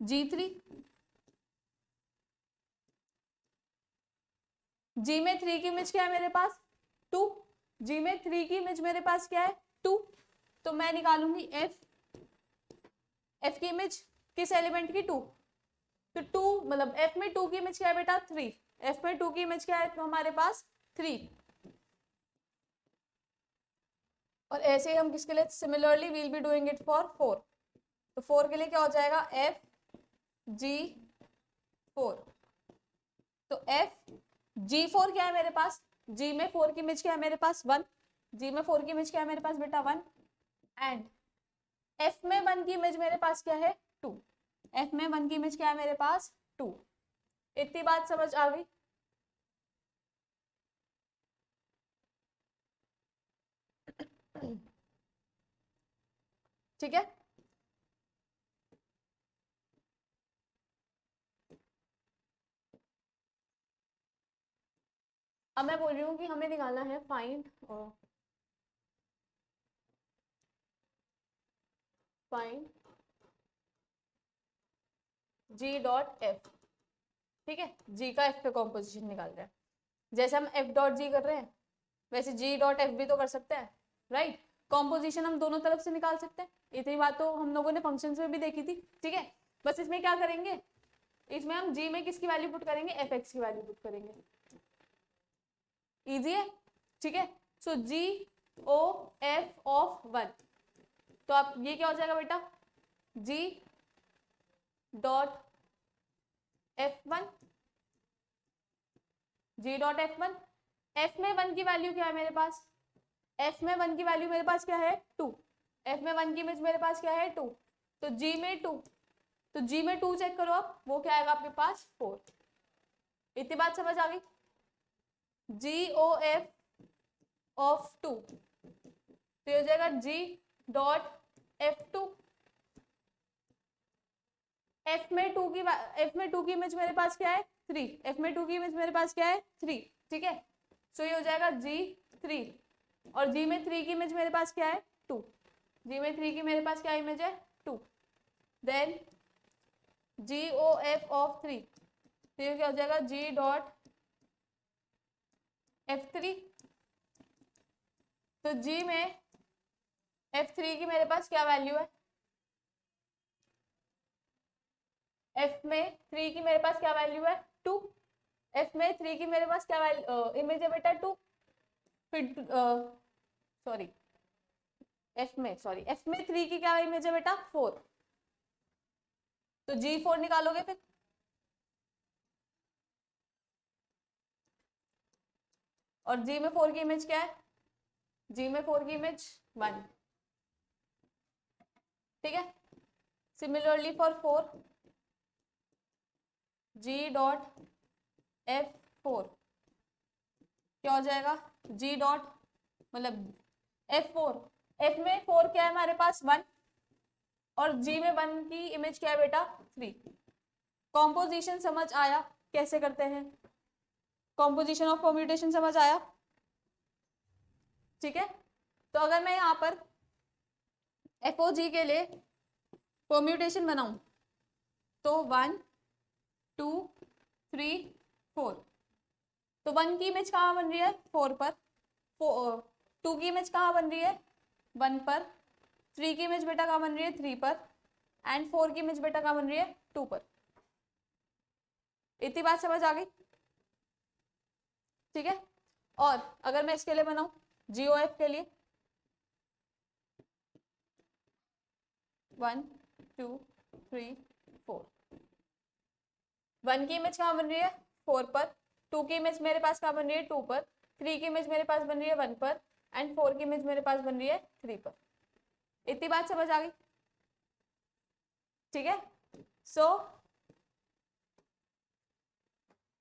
जी 3, जी में 3 की इमेज क्या है मेरे पास 2, जी में 3 की इमेज मेरे पास क्या है 2, तो मैं निकालूंगी एफ, एफ की इमेज किस एलिमेंट की 2, तो 2 मतलब एफ में 2 की इमेज क्या है बेटा 3, एफ में 2 की इमेज क्या है तो हमारे पास 3, और ऐसे ही हम किसके लिए similarly will be doing it for 4, तो 4 के लिए क्या हो जाएगा एफ जी 4, तो एफ जी 4 क्या है मेरे पास, जी में 4 की इमेज क्या है मेरे पास 1, जी में 4 की इमेज क्या है मेरे पास बेटा 1, एंड एफ में 1 की इमेज मेरे पास क्या है 2, एफ में 1 की इमेज क्या है मेरे पास 2, इतनी बात समझ आ गई। ठीक है, अब मैं बोल रही हूँ कि हमें निकालना है फाइंड फाइंड जी डॉट एफ, ठीक है, जी का एफ पे कॉम्पोजिशन निकाल रहे हैं, जैसे हम एफ डॉट जी कर रहे हैं वैसे जी डॉट एफ भी तो कर सकते हैं, राइट, कॉम्पोजिशन हम दोनों तरफ से निकाल सकते हैं, इतनी बात तो हम लोगों ने फंक्शंस में भी देखी थी। ठीक है, बस इसमें क्या करेंगे, इसमें हम जी में किसकी वैल्यू पुट करेंगे एफ एक्स की वैल्यू पुट करेंगे, इजी है। ठीक है, सो जी ओ एफ ऑफ 1, तो आप ये क्या हो जाएगा बेटा जी डॉट एफ 1, जी डॉट एफ 1, एफ में 1 की वैल्यू क्या है मेरे पास, एफ में 1 की वैल्यू मेरे पास क्या है 2, एफ में 1 की इमेज मेरे पास क्या है 2, तो जी में 2, तो जी में 2 चेक करो आप, वो क्या आएगा आपके पास 4, इतनी बात समझ आ गई, जी ओ एफ ऑफ 2, तो ये हो जाएगा जी डॉट एफ 2, एफ में 2 की एफ में 2 की इमेज मेरे पास क्या है 3, एफ में 2 की इमेज मेरे पास क्या है 3, ठीक है, सो ये हो जाएगा जी 3, और जी में 3 की इमेज मेरे पास क्या है 2, जी में 3 की मेरे पास क्या इमेज है 2, then G O F of 3, तो ये क्या हो जाएगा जी डॉट एफ 3, तो जी में एफ 3 की मेरे पास क्या वैल्यू है, एफ में 3 की मेरे पास क्या वैल्यू है 2, एफ में 3 की मेरे पास क्या वैल्यू इमेज है बेटा 2, फिर सॉरी एफ में 3 की क्या इमेज है बेटा 4, तो जी 4 निकालोगे फिर, और जी में 4 की इमेज क्या है, जी में 4 की इमेज 1, ठीक है, similarly for 4 G dot F 4 क्या हो जाएगा जी डॉट मतलब एफ 4, एफ में 4 क्या है हमारे पास 1, और जी में 1 की इमेज क्या है बेटा 3, कॉम्पोजिशन समझ आया कैसे करते हैं, कॉम्पोजिशन ऑफ परम्यूटेशन समझ आया। ठीक है, तो अगर मैं यहाँ पर एफ ओ जी के लिए परम्यूटेशन बनाऊं तो 1 2 3 4, तो 1 की इमेज कहाँ बन रही है 4 पर, 2 की इमेज कहाँ बन रही है 1 पर, 3 की इमेज बेटा कहाँ बन रही है 3 पर, एंड 4 की इमेज बेटा कहाँ बन रही है 2 पर, इतनी बात समझ आ गई। ठीक है, और अगर मैं इसके लिए बनाऊं जीओएफ के लिए 1 2 3 4, 1 की इमेज कहाँ बन रही है 4 पर, 2 की इमेज मेरे पास कहाँ बन रही है 2 पर, 3 की इमेज मेरे पास बन रही है 1 पर, एंड 4 की इमेज मेरे पास बन रही है 3 पर, इतनी बात समझ आ गई। ठीक है, सो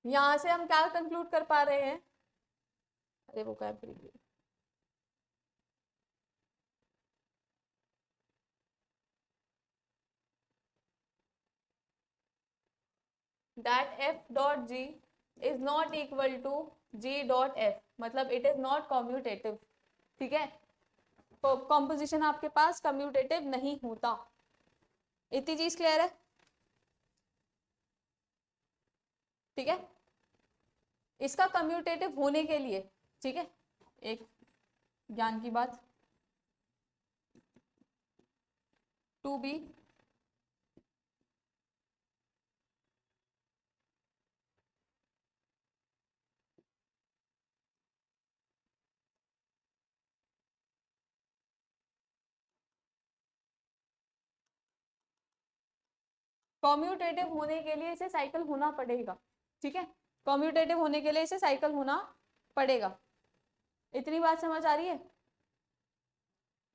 यहां से हम क्या कंक्लूड कर पा रहे हैं, अरे वो क्या that F dot G is not equal to G dot F, मतलब इट इज नॉट कॉम्यूटेटिव। ठीक है, कॉम्पोजिशन आपके पास कम्यूटेटिव नहीं होता। इतनी चीज क्लियर है? ठीक है, इसका कम्यूटेटिव होने के लिए, ठीक है, एक ज्ञान की बात, टू बी कॉम्यूटेटिव होने के लिए इसे साइकिल होना पड़ेगा। ठीक है, कॉम्यूटेटिव होने के लिए इसे साइकिल होना पड़ेगा। इतनी बात समझ आ रही है?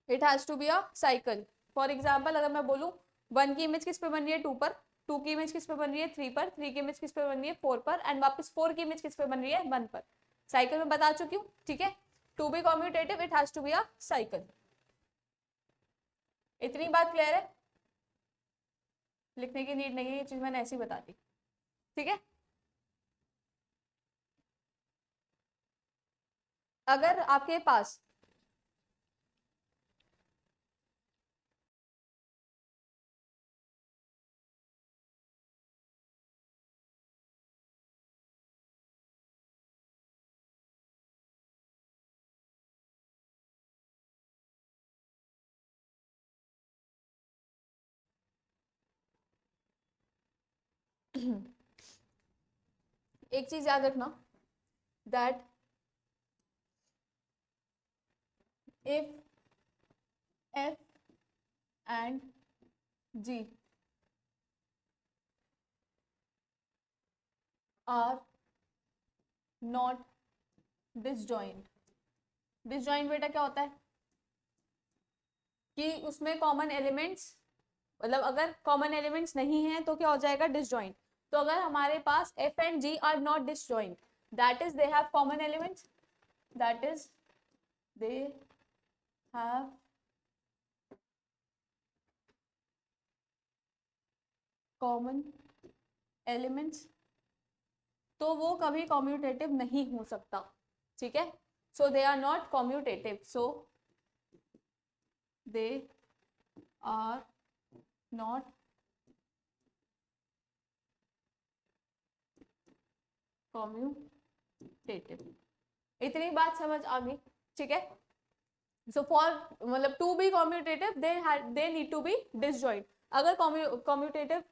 It has to be a cycle. For example अगर मैं बोलूं 1 की इमेज किस पे बन रही है 2 पर, 2 की इमेज किस पे बन रही है 3 पर, 3 की इमेज किस पे बन रही है 4 पर, एंड वापस 4 की इमेज किस पे बन रही है 1 पर। साइकिल में बता चुकी हूँ। ठीक है, to be commutative it has to be a cycle. इतनी बात क्लियर है? लिखने की नीड नहीं है, ये चीज मैंने ऐसी बता दी। ठीक है, अगर आपके पास एक चीज याद रखना, that if F and G are not disjoint. Disjoint बेटा क्या होता है कि उसमें कॉमन एलिमेंट्स, मतलब अगर कॉमन एलिमेंट्स नहीं है तो क्या हो जाएगा डिसजॉइंट। तो अगर हमारे पास F and G are not disjoint, that is they have common elements, that is they have common elements, तो वो कभी कॉम्यूटेटिव नहीं हो सकता। ठीक है, so they are not commutative, so they are not commutative. इतनी बात समझ आ गई? ठीक है, सो फॉर मतलब to be commutative they need to be disjoint. अगर कॉम्यूटेटिव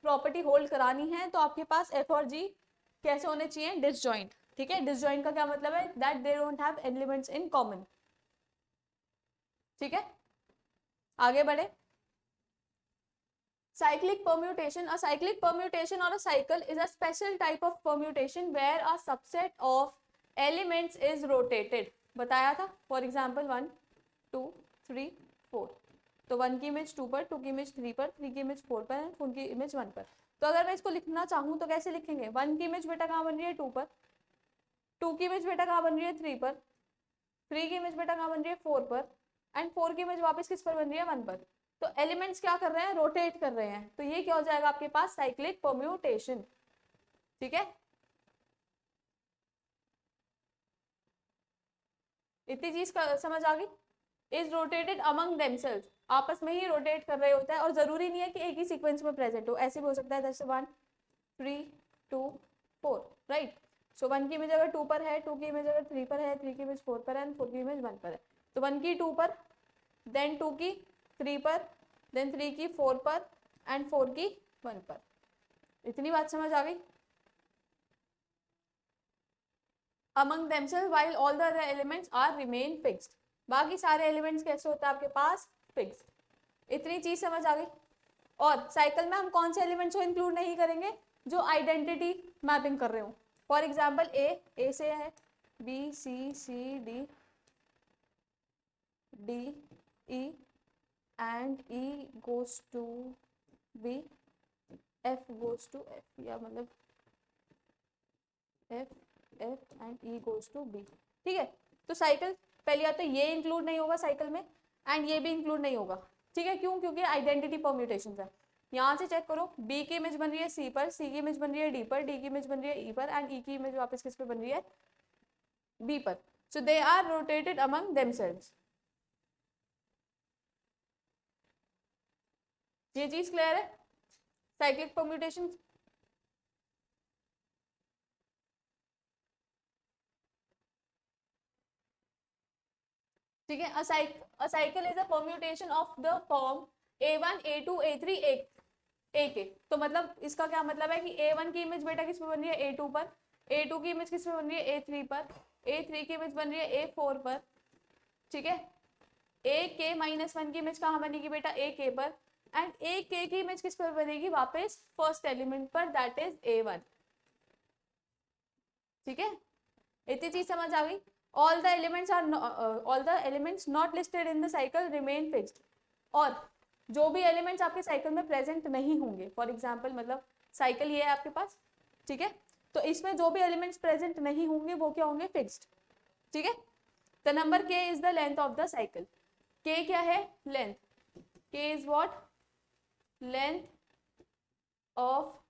प्रॉपर्टी होल्ड करानी है तो आपके पास एफ और जी कैसे होने चाहिए डिसजॉइंट। ठीक है, डिसजॉइंट का क्या मतलब है, that they don't have elements in common. ठीक है, आगे बढ़े। cyclic permutation, a cyclic permutation or a cycle is a special type of permutation where a subset of elements is rotated। बताया था, फॉर एग्जाम्पल 1 2 3 4, तो 1 की इमेज 2 पर, 2 की इमेज 3 पर, 3 की इमेज 4 पर, 4 की इमेज 1 पर। तो अगर मैं इसको लिखना चाहूँ तो कैसे लिखेंगे, 1 की इमेज बेटा कहाँ बन रही है 2 पर, 2 की इमेज बेटा कहाँ बन रही है 3 पर, 3 की इमेज बेटा कहाँ बन रही है 4 पर, एंड 4 की इमेज वापस किस पर बन रही है 1 पर। तो एलिमेंट्स क्या कर रहे हैं, रोटेट कर रहे हैं, तो ये क्या हो जाएगा आपके पास साइक्लिक परम्यूटेशन। ठीक है, इतनी चीज समझ आ गई। इज रोटेटेड अमंग देमसेल्व्स, आपस में ही रोटेट कर रहे होते हैं, और जरूरी नहीं है कि एक ही सीक्वेंस में प्रेजेंट हो, ऐसे भी हो सकता है जैसे 1 3 2 4, राइट। सो 1 की इमेज अगर 2 पर है, 2 की इमेज अगर 3 पर है, 3 की इमेज 4 पर है, 4 की इमेज 1 पर है, तो 1 की 2 पर, देन 2 की 3 पर, देन 3 की 4 पर, एंड 4 की 1 पर। इतनी बात समझ आ गई। among themselves while all the other elements are remain fixed, बाकी सारे एलिमेंट्स कैसे होते हैं आपके पास फिक्स्ड। इतनी चीज समझ आ गई। और साइकिल में हम कौन से एलिमेंट्स को इंक्लूड नहीं करेंगे, जो आइडेंटिटी मैपिंग कर रहे हो। फॉर एग्जाम्पल ए से है, B C C D D E, and E goes to B, F goes to F, या मतलब F F and E goes to B. ठीक है, तो साइकिल पहले या तो ये इंक्लूड नहीं होगा साइकिल में, एंड ये भी इंक्लूड नहीं होगा। ठीक है, क्यों, क्योंकि आइडेंटिटी परम्यूटेशन है। यहाँ से चेक करो, बी की इमेज बन रही है सी पर, सी की इमेज बन रही है डी पर, डी की इमेज बन रही है ई पर, एंड ई की इमेज वापस किस पे बन रही है, बी पर. So they are rotated among themselves. ये चीज क्लियर है. Cyclic permutation. ठीक है. A cycle is a permutation of the form a1 a2 a3 a तो मतलब इसका क्या मतलब है कि a1 की इमेज बेटा किस पे बन रही है a2 पर, a2 की इमेज किस पे बन रही है a3 पर, a3 की इमेज बन रही है a4 पर. ठीक है. ak-1 की इमेज कहाँ बनेगी बेटा ak पर, एंड ak की इमेज किस पर बनेगी वापस फर्स्ट एलिमेंट पर, दैट इज a1. ठीक है. इतनी चीज समझ आ गई. all the elements not listed in the cycle remain fixed. और जो भी एलिमेंट्स आपके साइकिल में प्रेजेंट नहीं होंगे, फॉर एग्जाम्पल मतलब साइकिल ये है आपके पास, ठीक है, तो इसमें जो भी एलिमेंट्स प्रेजेंट नहीं होंगे वो क्या होंगे, फिक्स्ड. ठीक है. The number k is the length of the cycle. k क्या है, length. k is what, length of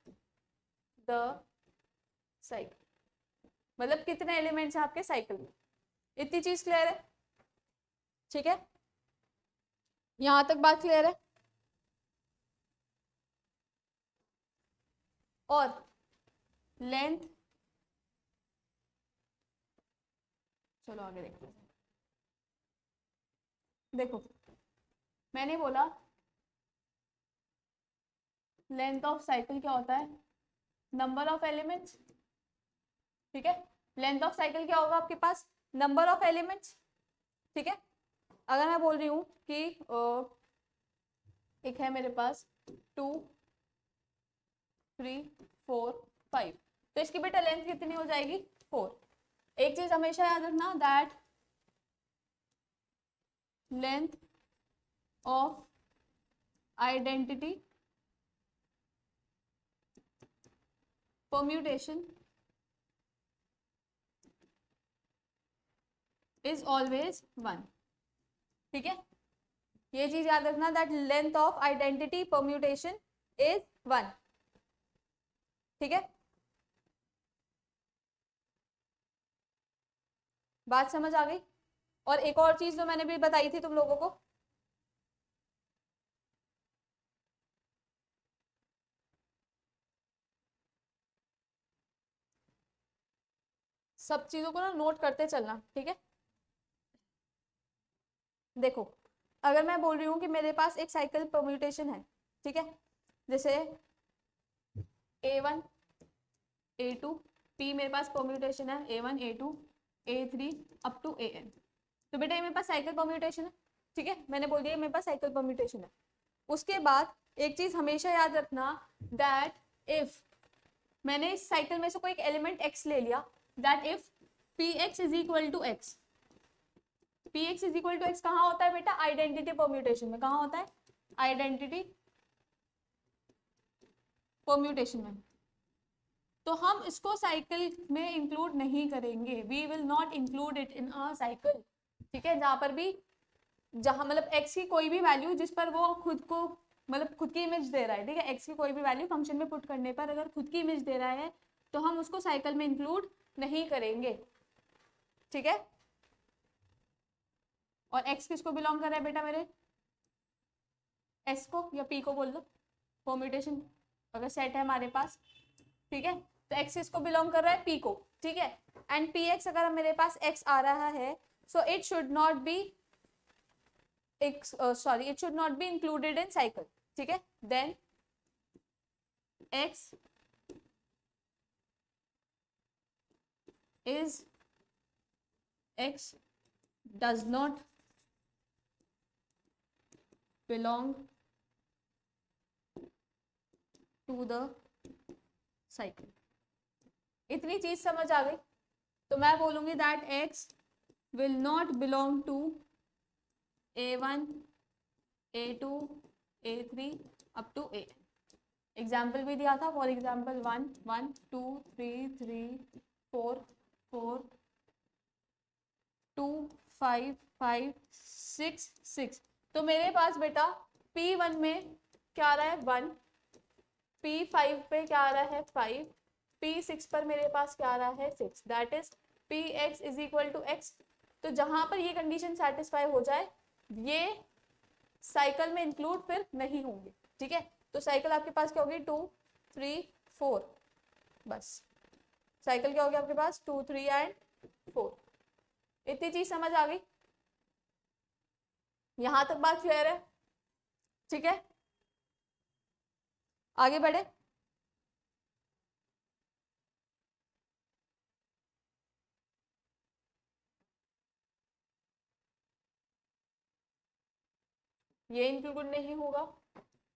the cycle. मतलब कितने एलिमेंट्स हैं आपके साइकिल में. इतनी चीज क्लियर है. ठीक है. यहां तक बात क्लियर है. और लेंथ, चलो आगे देखते हैं. देखो मैंने बोला लेंथ ऑफ साइकिल क्या होता है, नंबर ऑफ एलिमेंट्स. ठीक है. लेंथ ऑफ साइकिल क्या होगा आपके पास, नंबर ऑफ एलिमेंट्स. ठीक है. अगर मैं बोल रही हूँ कि एक है मेरे पास 2 3 4 5, तो इसकी बेटा लेंथ कितनी हो जाएगी 4. एक चीज हमेशा याद रखना, that length of identity permutation is always 1. ठीक है. ये चीज याद रखना, that length of identity permutation is 1. ठीक है. बात समझ आ गई. और एक और चीज जो मैंने भी बताई थी तुम लोगों को, सब चीजों को ना नोट करते चलना. ठीक है. देखो अगर मैं बोल रही हूँ कि मेरे पास एक साइकिल परम्यूटेशन है, ठीक है, जैसे a1 a2 p मेरे पास परम्यूटेशन है a1 a2 a3 up to an. तो बेटा ये मेरे पास साइकिल परम्यूटेशन है. ठीक है. मैंने बोल दिया मेरे पास साइकिल परम्यूटेशन है. उसके बाद एक चीज हमेशा याद रखना, दैट इफ मैंने इस साइकिल में से कोई एक एलिमेंट x ले लिया, that if px is equal to x. px is equal to x कहाँ होता है बेटा, आइडेंटिटी परम्यूटेशन में. कहाँ होता है, आइडेंटिटी परम्यूटेशन में. तो हम इसको साइकिल में इंक्लूड नहीं करेंगे, we will not include it in a cycle. ठीक है. जहां पर भी, जहां मतलब x की कोई भी वैल्यू जिस पर वो खुद को मतलब खुद की इमेज दे रहा है, ठीक है, x की कोई भी वैल्यू फंक्शन में पुट करने पर अगर खुद की इमेज दे रहा है तो हम उसको साइकिल में इंक्लूड नहीं करेंगे. ठीक है. और x किसको बिलोंग कर रहा है बेटा, मेरे s को या p को बोल दो, परम्यूटेशन अगर सेट है हमारे पास. ठीक है. तो x इसको बिलोंग कर रहा है p को. ठीक है. एंड px अगर मेरे पास x आ रहा है, so it should not be it should not be included in cycle. ठीक है. then x does not belong to the cycle. इतनी चीज समझ आ गई. तो मैं बोलूंगी that x will not belong to a1 a2 a3 up to an. Example भी दिया था, फॉर एग्जाम्पल 1 1 2 3 3 4 4 2 5 5 6 6. तो मेरे पास बेटा P1 में क्या आ रहा है 1, P5 पे क्या आ रहा है 5, P6 पर मेरे पास क्या आ रहा है 6, that is Px is equal to x। तो जहां पर ये कंडीशन सेटिस्फाई हो जाए ये साइकिल में इंक्लूड फिर नहीं होंगे, ठीक है। तो साइकिल आपके पास क्या होगी 2 3 4, बस साइकिल क्या होगी आपके पास 2 3 एंड 4। इतनी चीज समझ आ गई, यहां तक बात क्लियर है, ठीक है। आगे बढ़े। ये इंक्लूड नहीं होगा,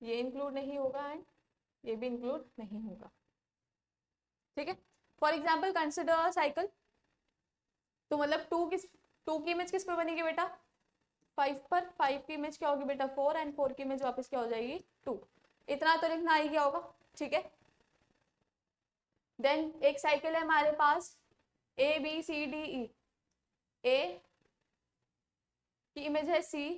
ये इंक्लूड नहीं होगा एंड ये भी इंक्लूड नहीं होगा, ठीक है। फॉर एग्जाम्पल कंसिडर साइकिल, तो मतलब टू की इमेज किस पे बनेगी बेटा 5 पर, 5 की इमेज क्या होगी बेटा 4 एंड 4 की इमेज वापस क्या हो जाएगी 2। इतना तो लिखना ही क्या होगा, ठीक है। देन एक साइकिल है हमारे पास ABCDE, ए की इमेज है C,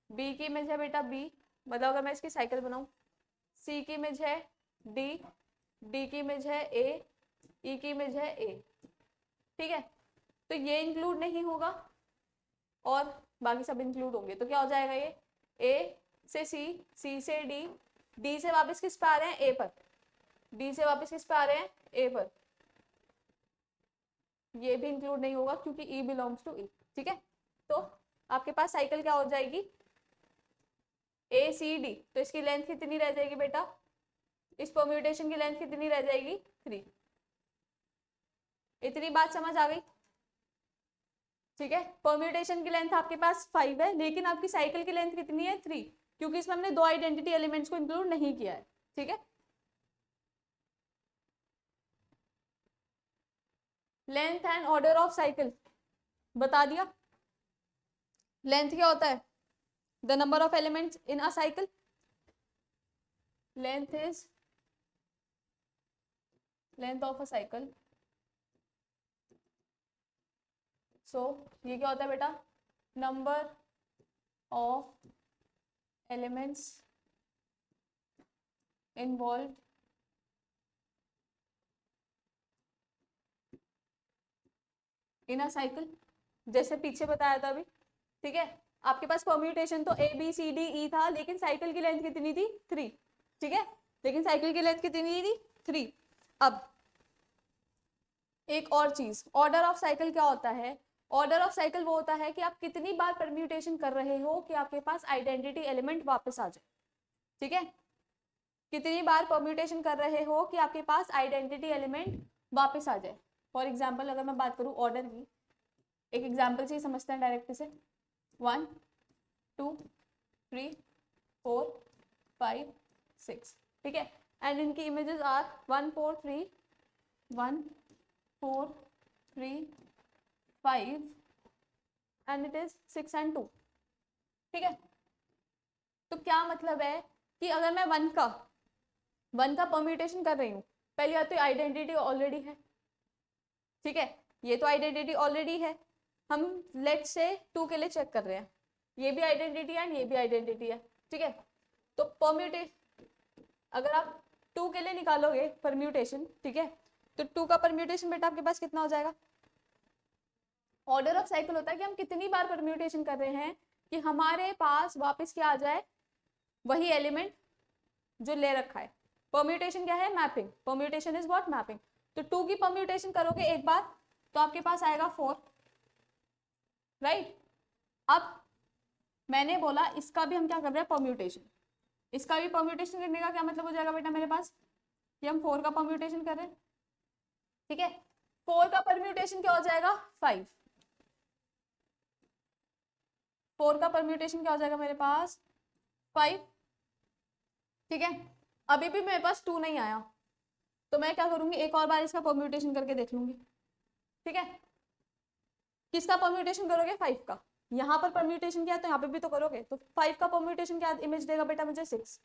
B की इमेज है बेटा B, मतलब अगर मैं इसकी साइकिल बनाऊं C की इमेज है D, D की इमेज है A, E की इमेज है A, ठीक है। तो ये इंक्लूड नहीं होगा और बाकी सब इंक्लूड होंगे, तो क्या हो जाएगा ये A से C, C से D, D से वापस किस पे आ रहे हैं A पर, D से वापस किस पे आ रहे हैं A पर, ये भी इंक्लूड नहीं होगा क्योंकि E बिलोंग्स टू E, ठीक है। तो आपके पास साइकिल क्या हो जाएगी ACD, तो इसकी लेंथ कितनी रह जाएगी बेटा, इस परम्यूटेशन की लेंथ कितनी रह जाएगी 3। इतनी बात समझ आ गई, ठीक है। परम्यूटेशन की लेंथ आपके पास 5 है लेकिन आपकी साइकिल की लेंथ कितनी है 3, क्योंकि इसमें हमने दो आइडेंटिटी एलिमेंट्स को इंक्लूड नहीं किया है, ठीक है। Length and order of cycle बता दिया। लेंथ क्या होता है the number of elements in a cycle, length is length of a cycle. So ये क्या होता है बेटा number of elements involve in a cycle, जैसे पीछे बताया था अभी, ठीक है। आपके पास परम्यूटेशन तो ABCDE था लेकिन साइकिल की लेंथ कितनी थी 3, ठीक है। लेकिन साइकिल की लेंथ कितनी थी 3। अब एक और चीज, ऑर्डर ऑफ साइकिल क्या होता है, ऑर्डर ऑफ साइकिल वो होता है कि आप कितनी बार परम्यूटेशन कर रहे हो कि आपके पास आइडेंटिटी एलिमेंट वापस आ जाए, ठीक है। कितनी बार परम्यूटेशन कर रहे हो कि आपके पास आइडेंटिटी एलिमेंट वापस आ जाए। फॉर एग्जाम्पल अगर मैं बात करूं ऑर्डर की, एक एग्जाम्पल से ही समझते हैं डायरेक्ट से, 1 2 3 4 5 6, ठीक है। एंड इनकी images are 1 4 3 1 4 3 5 and it is 6 and 2, ठीक है। तो क्या मतलब है कि अगर मैं वन का परम्यूटेशन कर रही हूँ, पहली बात तो आइडेंटिटी ऑलरेडी है, ठीक है। ये तो आइडेंटिटी ऑलरेडी है, हम लेट से 2 के लिए चेक कर रहे हैं, ये भी आइडेंटिटी है ये भी आइडेंटिटी है, ठीक है। तो परम्यूटेशन अगर आप 2 के लिए निकालोगे परम्यूटेशन, ठीक है, तो 2 का परम्यूटेशन बेटा आपके पास कितना हो जाएगा। ऑर्डर ऑफ साइकिल होता है कि हम कितनी बार परम्यूटेशन कर रहे हैं कि हमारे पास वापस क्या आ जाए वही एलिमेंट जो ले रखा है। परम्यूटेशन क्या है mapping, permutation is what mapping. तो 2 की परम्यूटेशन करोगे एक बार तो आपके पास आएगा 4, राइट। अब मैंने बोला इसका भी हम क्या कर रहे हैं परम्यूटेशन, इसका भी परम्यूटेशन करने का क्या मतलब हो जाएगा बेटा मेरे पास कि हम 4 का परम्यूटेशन कर रहे हैं, ठीक है। 4 का परम्यूटेशन क्या हो जाएगा 5, 4 का परम्यूटेशन क्या हो जाएगा मेरे पास 5, ठीक है। अभी भी मेरे पास 2 नहीं आया तो मैं क्या करूंगी एक और बार इसका परम्यूटेशन करके देख लूंगी, ठीक है। किसका परम्यूटेशन करोगे 5 का, यहाँ पर परम्यूटेशन किया तो यहाँ पे भी तो करोगे, तो 5 का परम्यूटेशन क्या इमेज देगा बेटा मुझे 6,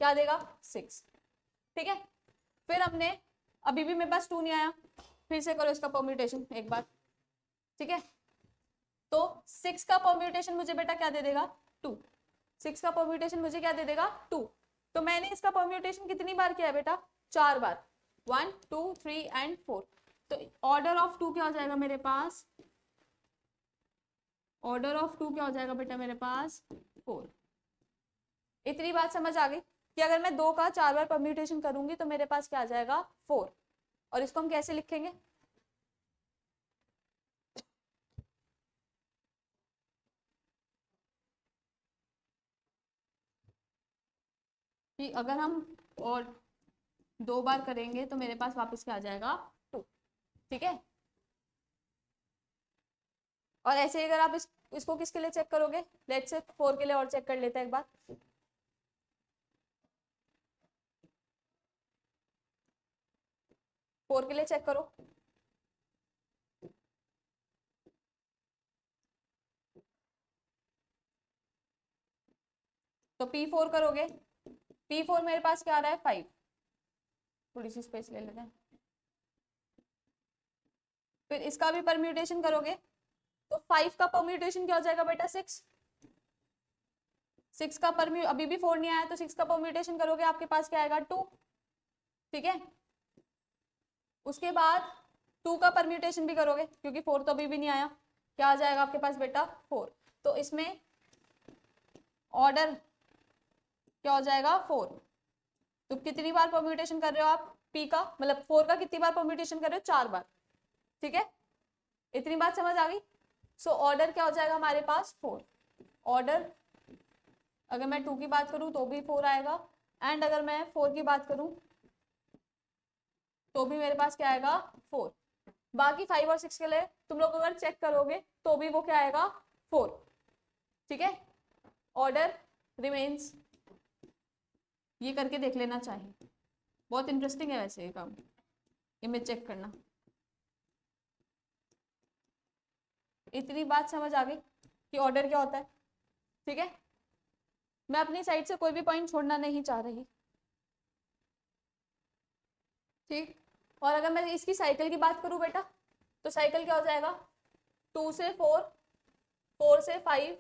क्या देगा 6, ठीक है। फिर हमने अभी भी मेरे पास 2 नहीं आया, फिर से करो इसका परम्यूटेशन एक बार, ठीक है। तो 6 का परम्यूटेशन मुझे बेटा क्या दे देगा 2, 6 का परम्यूटेशन मुझे क्या दे देगा 2, तो मैंने इसका परम्यूटेशन कितनी बार किया है बेटा? 4 बार, 1 2 3 एंड 4। तो ऑर्डर ऑफ 2 क्या हो जाएगा मेरे पास? ऑर्डर ऑफ 2 क्या हो जाएगा बेटा मेरे पास? 4। इतनी बात समझ आ गई कि अगर मैं 2 का 4 बार परम्यूटेशन करूंगी तो मेरे पास क्या आ जाएगा? 4। और इसको हम कैसे लिखेंगे? कि अगर हम और 2 बार करेंगे तो मेरे पास वापस क्या आ जाएगा? 2। ठीक है। और ऐसे ही अगर आप इसको किसके लिए चेक करोगे? लेट्स से 4 के लिए और चेक कर लेते हैं एक बार। फोर के लिए चेक करो। तो P4 करोगे, P4 मेरे पास क्या आ रहा है? 5। थोड़ी सी स्पेस ले लेते हैं। फिर इसका भी परम्यूटेशन करोगे तो 5 का परम्यूटेशन क्या हो जाएगा बेटा? 6। 6 का अभी भी 4 नहीं आया तो 6 का परम्यूटेशन करोगे, आपके पास क्या आएगा? 2। ठीक है। उसके बाद 2 का परम्यूटेशन भी करोगे क्योंकि 4 तो अभी भी नहीं आया। क्या आ जाएगा आपके पास बेटा? 4। तो इसमें ऑर्डर क्या हो जाएगा? 4। तो कितनी बार परम्यूटेशन कर रहे हो आप P का, मतलब 4 का कितनी बार परम्यूटेशन कर रहे हो? 4 बार। ठीक है, इतनी बात समझ आ गई। सो ऑर्डर क्या हो जाएगा हमारे पास? 4। ऑर्डर अगर मैं 2 की बात करूं तो भी 4 आएगा, एंड अगर मैं 4 की बात करूं तो भी मेरे पास क्या आएगा? 4। बाकी 5 और 6 के लिए तुम लोग अगर चेक करोगे तो भी वो क्या आएगा? 4। ठीक है। Order remains. ये करके देख लेना चाहिए, बहुत इंटरेस्टिंग है वैसे ये काम, इमेज चेक करना। इतनी बात समझ आ गई कि ऑर्डर क्या होता है। ठीक है, मैं अपनी साइड से कोई भी पॉइंट छोड़ना नहीं चाह रही। ठीक। और अगर मैं इसकी साइकिल की बात करूं बेटा तो साइकिल क्या हो जाएगा? 2 से 4, 4 से 5,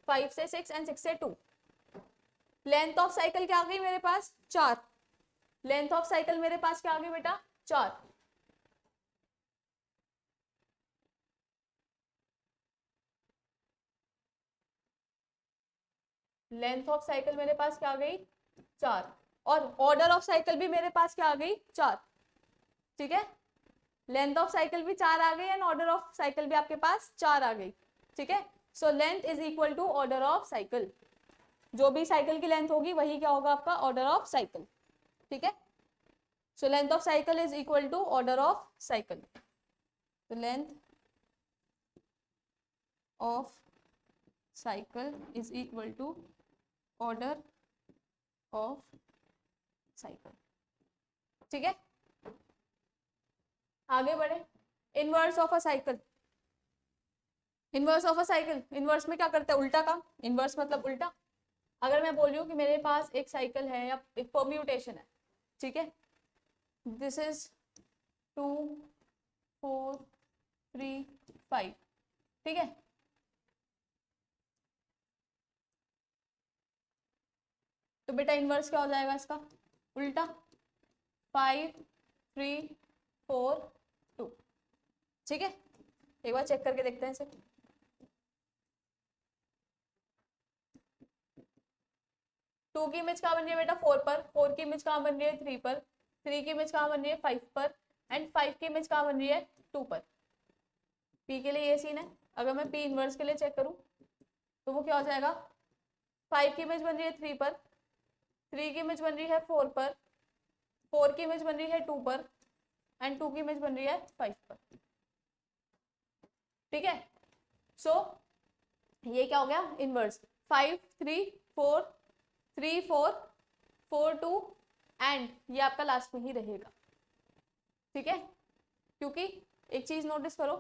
5 से 6 एंड 6 से 2। लेंथ ऑफ साइकिल क्या आ गई मेरे पास? 4। लेंथ ऑफ साइकिल मेरे पास क्या आ गई बेटा? 4। लेंथ ऑफ साइकिल मेरे पास क्या आ गई? 4। और ऑर्डर ऑफ साइकिल भी मेरे पास क्या आ गई? 4। ठीक है, लेंथ ऑफ साइकिल भी 4 आ गई एंड ऑर्डर ऑफ साइकिल भी आपके पास 4 आ गई। ठीक है, so length is equal to order of cycle. जो भी साइकिल की लेंथ होगी वही क्या होगा? आपका ऑर्डर ऑफ साइकिल। ठीक है, so length of cycle is equal to order of cycle. तो length of cycle is equal to order of cycle. ठीक है, आगे बढ़े। Inverse of a cycle. Inverse of a cycle, inverse में क्या करते हैं? उल्टा काम। इनवर्स मतलब उल्टा। अगर मैं बोल रही हूँ कि मेरे पास एक साइकिल है या एक परम्यूटेशन है, ठीक है, दिस इज 2 4 3 5। ठीक है, तो बेटा इनवर्स क्या हो जाएगा इसका? उल्टा। 5 3 4 2। ठीक है, एक बार चेक करके देखते हैं इसे। 2 की इमेज कहाँ बन रही है बेटा? 4 पर। 4 की इमेज कहाँ बन रही है? 3 पर। 3 की इमेज कहाँ बन रही है? 5 पर। एंड 5 की इमेज कहाँ बन रही है? 2 पर। P के लिए ये सीन है। अगर मैं P इनवर्स के लिए चेक करूं तो वो क्या हो जाएगा? 5 की इमेज बन रही है 3 पर, 3 की इमेज बन रही है 4 पर, 4 की इमेज बन रही है 2 पर, एंड 2 की इमेज बन रही है 5 पर। ठीक है, सो ये क्या हो गया? इनवर्स। 5 3 4 3 4 4 2 एंड ये आपका लास्ट में ही रहेगा। ठीक है, क्योंकि एक चीज नोटिस करो,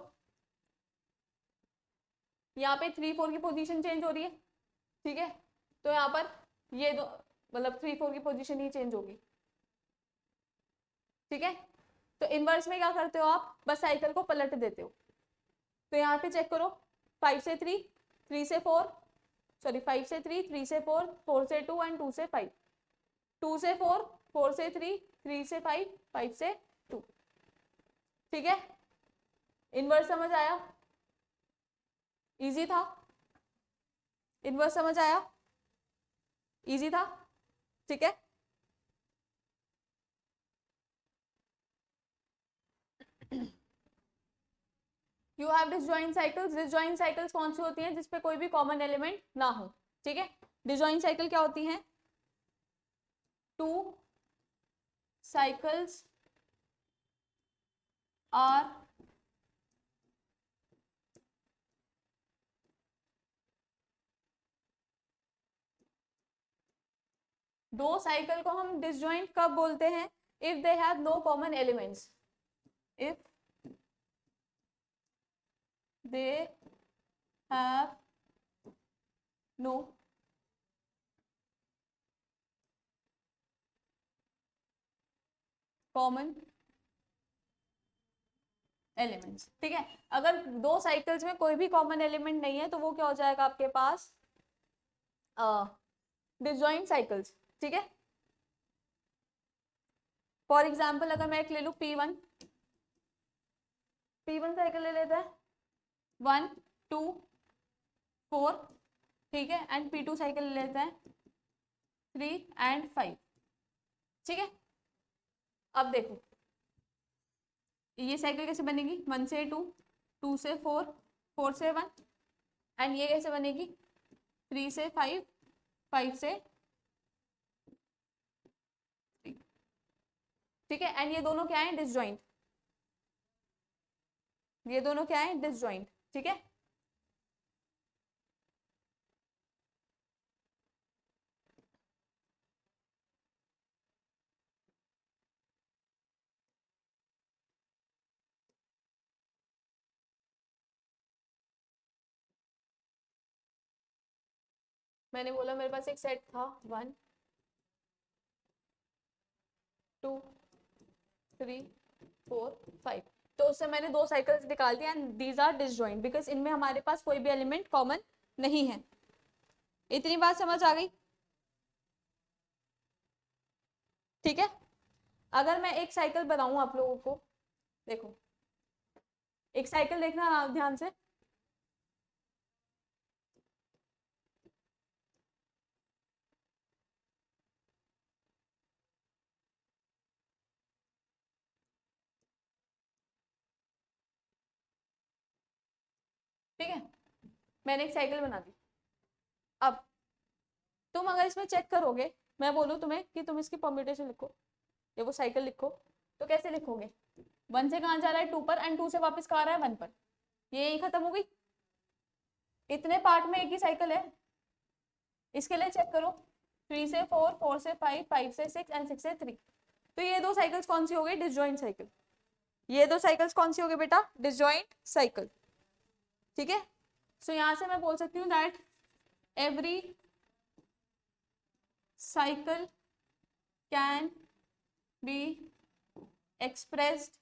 यहाँ पे 3 4 की पोजीशन चेंज हो रही है। ठीक है, तो यहाँ पर ये दो मतलब 3 4 की पोजीशन ही चेंज होगी। ठीक है, तो इनवर्स में क्या करते हो आप? बस साइकिल को पलट देते हो। तो यहाँ पे चेक करो, 5 से 3, 3 से 4, सॉरी 5 से 3, 3 से 4, 4 से 2 एंड 2 से 5। 2 से 4, 4 से 3, 3 से 5, 5 से 2। ठीक है, इनवर्स समझ आया? इजी था? इनवर्स समझ आया? इजी था? ठीक है, you have disjoint cycles. Disjoint cycles कौन सी होती हैं? जिसपे कोई भी कॉमन एलिमेंट ना हो। ठीक है, डिसजॉइंट साइकिल क्या होती हैं? 2 साइकिल्स आर दो साइकिल को हम डिसजॉइंट कब बोलते हैं? If they have no common elements. If they have no common elements. ठीक है, अगर दो साइकिल्स में कोई भी कॉमन एलिमेंट नहीं है तो वो क्या हो जाएगा आपके पास? Disjoint cycles. ठीक है, फॉर एग्जाम्पल अगर मैं एक ले लू P1, P1 साइकिल ले लेते हैं 1, 2, 4। ठीक है, एंड P2 साइकिल ले लेते हैं 3 एंड 5। ठीक है, अब देखो ये साइकिल कैसे बनेगी? 1 से 2, 2 से 4, 4 से 1, एंड ये कैसे बनेगी? 3 से 5, 5 से 3। ठीक है, एंड ये दोनों क्या है? डिसजॉइंट। ये दोनों क्या है? डिसजॉइंट। ठीक है, मैंने बोला मेरे पास एक सेट था 1, 2, 3, 4, 5। तो उससे मैंने दो साइकिल्स निकाल दिया and these are disjoint because इनमें हमारे पास कोई भी एलिमेंट कॉमन नहीं है। इतनी बात समझ आ गई? ठीक है, अगर मैं एक साइकिल बनाऊं आप लोगों को, देखो एक साइकिल देखना ध्यान से। ठीक है, मैंने एक साइकिल बना दी। अब तुम अगर इसमें चेक करोगे, मैं बोलूँ तुम्हें कि तुम इसकी परम्यूटेशन लिखो या वो साइकिल लिखो, तो कैसे लिखोगे? 1 से कहाँ जा रहा है? 2 पर, एंड 2 से वापस कहाँ आ रहा है? 1 पर। ये यही खत्म हो गई। इतने पार्ट में एक ही साइकिल है। इसके लिए चेक करो 3 से 4, 4 से 5, 5 से 6 एंड 6 से 3। तो ये दो साइकिल्स कौन सी हो गई? Disjoint cycle. ये दो साइकिल्स कौन सी हो गई बेटा? Disjoint cycle. ठीक है, सो यहां से मैं बोल सकती हूँ that every cycle can be expressed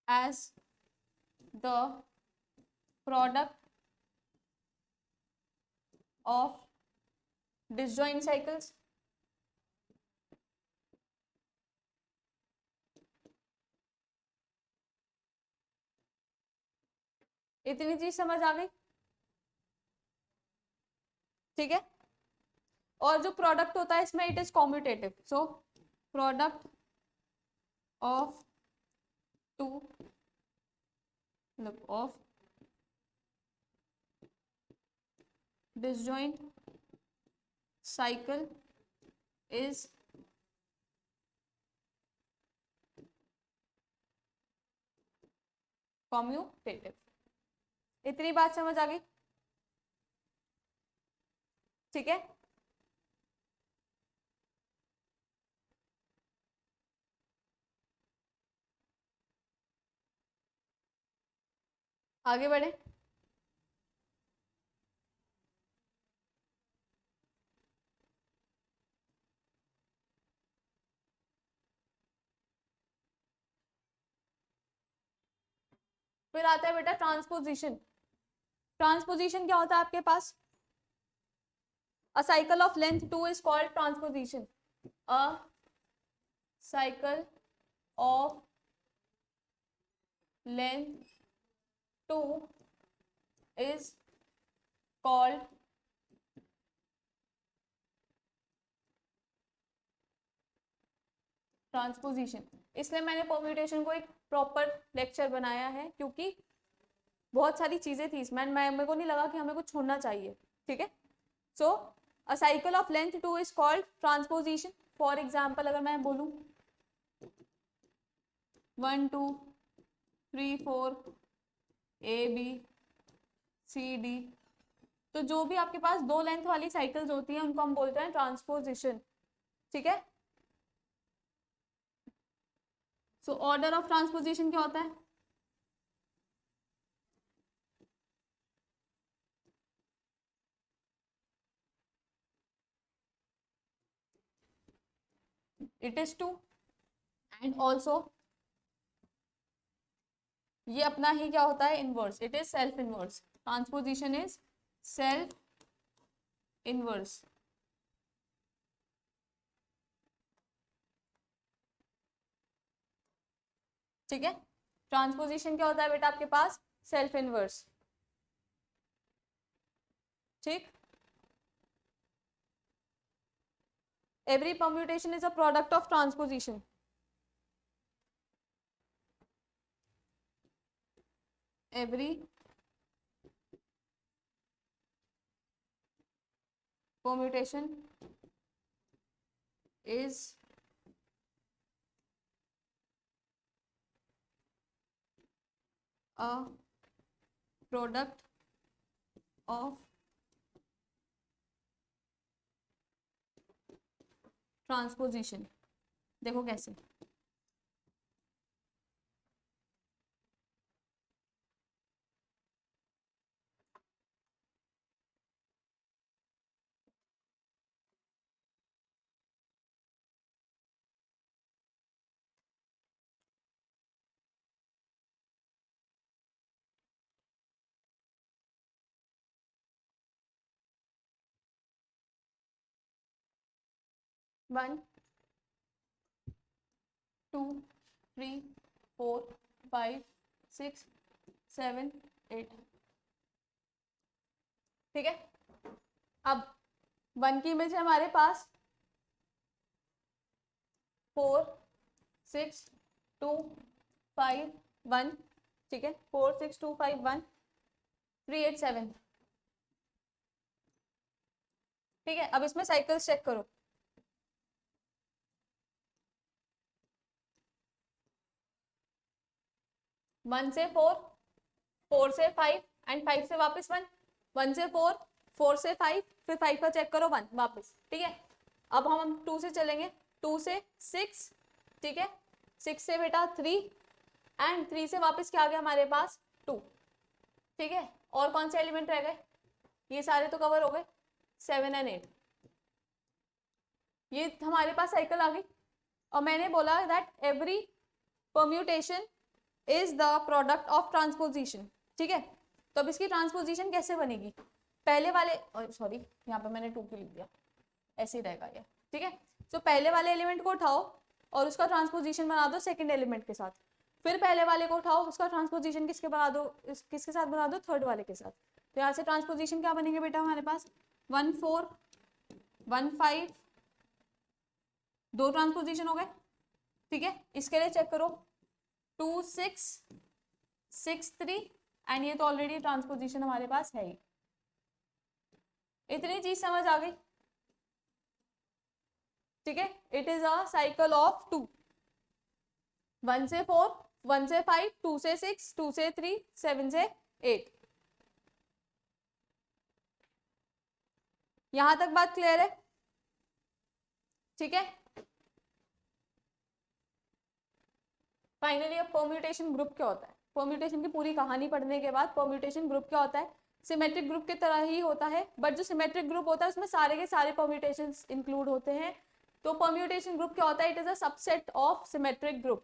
as the product of disjoint cycles। इतनी चीज समझ आ गई? ठीक है, और जो प्रोडक्ट होता है इसमें it is commutative. So product of two मतलब of disjoint cycle is commutative। इतनी बात समझ आ गई? ठीक है, आगे बढ़े। फिर आता है बेटा ट्रांसपोजिशन। ट्रांसपोजिशन क्या होता है आपके पास? A cycle of length 2 is called transposition. A cycle of length 2 is called transposition. इसलिए मैंने परम्यूटेशन को एक प्रॉपर लेक्चर बनाया है, क्योंकि बहुत सारी चीजें थी इसमें, मेरे को नहीं लगा कि हमें कुछ छोड़ना चाहिए. ठीक है. So a cycle of length 2 is called transposition. For example अगर मैं बोलूं 1 2 3 4 ABCD, तो जो भी आपके पास दो लेंथ वाली साइकिल्स होती हैं उनको हम बोलते हैं ट्रांसपोजिशन. ठीक है. सो ऑर्डर ऑफ ट्रांसपोजिशन क्या होता है? इट इज 2 एंड ऑल्सो ये अपना ही क्या होता है? Inverse. It is self inverse. Transposition is self inverse. ठीक है. ट्रांसपोजिशन क्या होता है बेटा आपके पास? Self inverse. ठीक. Every permutation is a product of transposition. Every permutation is a product of transposition. देखो कैसे. वन 2 3 4 5 6 7 8. ठीक है. अब 1 की इमेज है हमारे पास 4 6 2 5 1. ठीक है. 4 6 2 5 1 3 8 7. ठीक है. अब इसमें साइकिल्स चेक करो. 1 से 4, 4 से 5 एंड 5 से वापस 1. 1 से 4, 4 से 5, फिर 5 का चेक करो 1 वापस. ठीक है. अब हम 2 से चलेंगे. 2 से 6. ठीक है. 6 से बेटा 3 एंड 3 से वापस क्या आ गया हमारे पास? 2. ठीक है. और कौन से एलिमेंट रह गए? ये सारे तो कवर हो गए. 7 एंड 8. ये हमारे पास साइकिल आ गई. और मैंने बोला that every permutation is the product of transposition. ठीक है. तो अब इसकी ट्रांसपोजिशन कैसे बनेगी? पहले वाले, सॉरी यहाँ पे मैंने 2 की लिख दिया, ऐसे ही रहेगा ये. ठीक है. तो पहले वाले एलिमेंट को उठाओ और उसका ट्रांसपोजिशन बना दो सेकंड एलिमेंट के साथ. फिर पहले वाले को उठाओ, उसका ट्रांसपोजिशन किसके बना दो? किसके साथ बना दो? थर्ड वाले के साथ. तो यहाँ से ट्रांसपोजिशन क्या बनेंगे बेटा हमारे पास? 1 4 1 5. 2 ट्रांसपोजिशन हो गए. ठीक है. इसके लिए चेक करो 2 6 6 3 एंड ये तो ऑलरेडी ट्रांसपोजिशन हमारे पास है ही. इतनी चीज समझ आ गई. ठीक है. It is a cycle of 2. 1 से 4, 1 से 5, 2 से 6, 2 से 3, 7 से 8. यहां तक बात क्लियर है? ठीक है. फाइनली अब परम्यूटेशन ग्रुप क्या होता है? परम्यूटेशन की पूरी कहानी पढ़ने के बाद परम्यूटेशन ग्रुप क्या होता है? सिमेट्रिक ग्रुप की तरह ही होता है, बट जो सिमेट्रिक ग्रुप होता है उसमें सारे के सारे परम्यूटेशंस इंक्लूड होते हैं. तो परम्यूटेशन ग्रुप क्या होता है? It is a subset of symmetric group.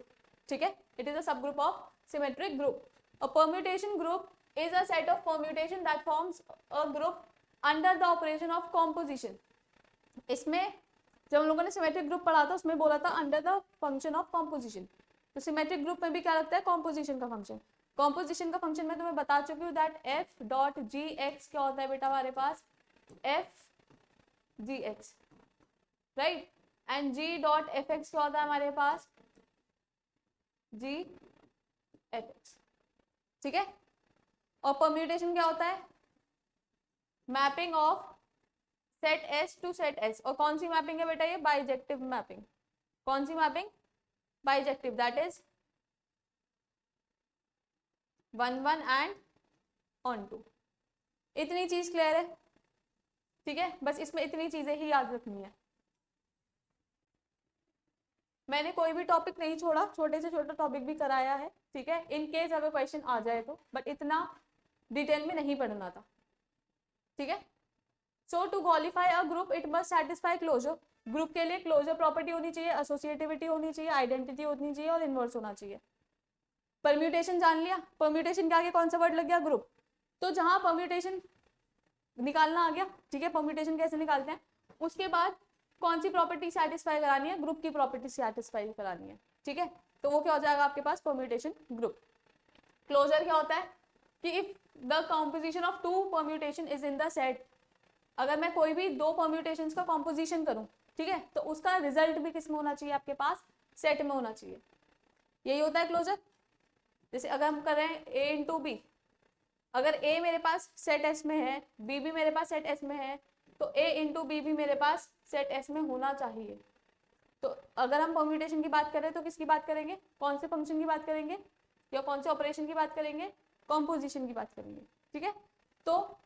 ठीक है. इट इज अ सब group of symmetric group. A permutation group is a set of permutation that forms a group under the operation of composition. इसमें जब हम लोगों ने symmetric group पढ़ा था उसमें बोला था under the function of composition, तो सिमेट्रिक ग्रुप में भी क्या लगता है, कॉम्पोजिशन का फंक्शन. कॉम्पोजिशन का फंक्शन मैं तुम्हें बता चुकी हूँ that F dot G X क्या होता है बेटा हमारे पास, F G X, right, and G dot F X क्या होता है हमारे पास, जी एफ एक्स. ठीक है. और परम्यूटेशन क्या होता है, mapping of set S to set S. और कौन सी मैपिंग है बेटा ये, बाइजेक्टिव मैपिंग. कौन सी mapping, bijective, that is 1 1 and onto. इतनी चीज क्लियर है. ठीक है, बस इसमें इतनी चीजें ही याद रखनी है. मैंने कोई भी टॉपिक नहीं छोड़ा, छोटे से छोटा टॉपिक भी कराया है. ठीक है, इन केस अगर क्वेश्चन आ जाए तो, बट इतना डिटेल में नहीं पढ़ना था. ठीक है. So to qualify a group it must satisfy closure. Group के लिए क्लोजर प्रॉपर्टी होनी चाहिए, एसोसिएटिविटी होनी चाहिए, आइडेंटिटी होनी चाहिए और इनवर्स होना चाहिए. परम्यूटेशन जान लिया. परम्यूटेशन के आगे कौन सा वर्ड लग गया, ग्रुप. तो जहां परम्यूटेशन निकालना आ गया, ठीक है, परम्यूटेशन कैसे निकालते हैं, उसके बाद कौन सी प्रॉपर्टी सेटिस्फाई करानी है, ग्रुप की प्रॉपर्टी सेटिस्फाई करानी है. ठीक है, तो वो क्या हो जाएगा आपके पास, परम्यूटेशन ग्रुप. क्लोजर क्या होता है कि if the composition of two permutation is in the set, अगर मैं कोई भी दो परम्यूटेशंस का कॉम्पोजिशन करूं, ठीक है, तो उसका रिजल्ट भी किस में होना चाहिए, आपके पास सेट में होना चाहिए. यही होता है क्लोजर. जैसे अगर हम कर रहे हैं ए इंटू बी, अगर ए मेरे पास सेट एस में है, बी भी मेरे पास सेट एस में है, तो ए इंटू बी भी मेरे पास सेट एस में होना चाहिए. तो अगर हम परम्यूटेशन की बात करें तो किसकी बात करेंगे, कौन से फंक्शन की बात करेंगे या कौन से ऑपरेशन की बात करेंगे, कॉम्पोजिशन की बात करेंगे. ठीक है, तो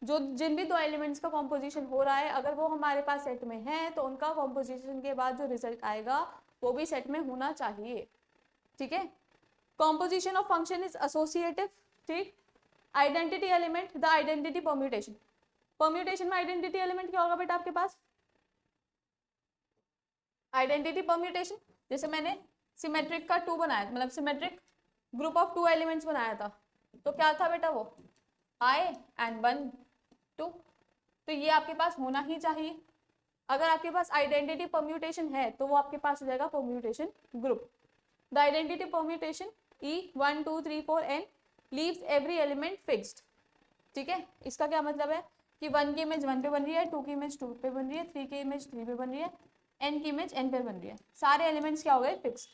जो जिन भी दो एलिमेंट्स का कॉम्पोजिशन हो रहा है अगर वो हमारे पास सेट में है तो उनका कॉम्पोजिशन के बाद जो रिजल्ट आएगा वो भी सेट में होना चाहिए. ठीक है. Composition of function is associative. ठीक. Identity element, the identity permutation. Permutation में आइडेंटिटी एलिमेंट क्या होगा बेटा आपके पास, आइडेंटिटी परम्यूटेशन. जैसे मैंने सिमेट्रिक का 2 बनाया, मतलब सिमेट्रिक ग्रुप ऑफ 2 एलिमेंट्स बनाया था, तो क्या था बेटा वो, आई एंड 1 2. तो ये आपके पास होना ही चाहिए. अगर आपके पास आइडेंटिटी परम्यूटेशन है तो वो आपके पास हो जाएगा permutation group. The identity permutation E 1 2 3 4 n leaves every element fixed. ठीक है, इसका क्या मतलब है कि 1 की इमेज 1 पे बन रही है, 2 की इमेज 2 पे बन रही है, 3 की इमेज 3 पे बन रही है, n की इमेज n पे बन रही है. सारे एलिमेंट्स क्या हो गए, फिक्स्ड.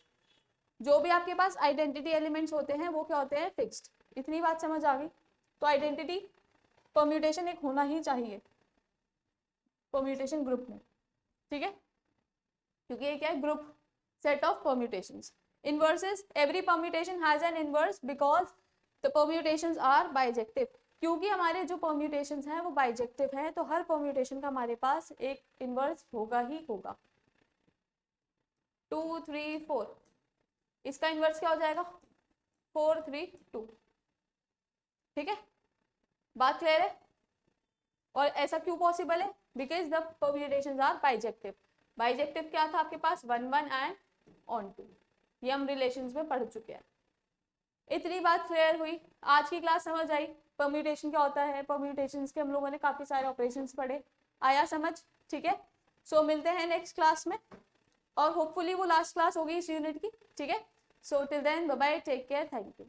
जो भी आपके पास आइडेंटिटी एलिमेंट्स होते हैं वो क्या होते हैं, फिक्स्ड. इतनी बात समझ आ गई. तो आइडेंटिटी परम्यूटेशन एक होना ही चाहिए परम्यूटेशन ग्रुप में. ठीक है, क्योंकि ये क्या है, group set of permutations. Inverses, every permutation has an inverse because the permutations are bijective. क्योंकि हमारे जो परम्यूटेशंस हैं वो बाइजेक्टिव हैं तो हर परम्यूटेशन का हमारे पास एक इनवर्स होगा ही होगा. 2 3 4, इसका इनवर्स क्या हो जाएगा, 4 3 2. ठीक है, बात क्लियर है. और ऐसा क्यों पॉसिबल है, because the permutations are bijective. Bijective क्या था आपके पास, 1 1 एंड ऑन 2. ये हम रिलेशंस में पढ़ चुके हैं. इतनी बात क्लियर हुई. आज की क्लास समझ आई, परम्यूटेशन क्या होता है, परम्यूटेशंस के हम लोगों ने काफी सारे ऑपरेशंस पढ़े, आया समझ. ठीक है, सो मिलते हैं नेक्स्ट क्लास में और होपफुली वो लास्ट क्लास होगी इस यूनिट की. ठीक है, so till then bye bye, take care, thank you.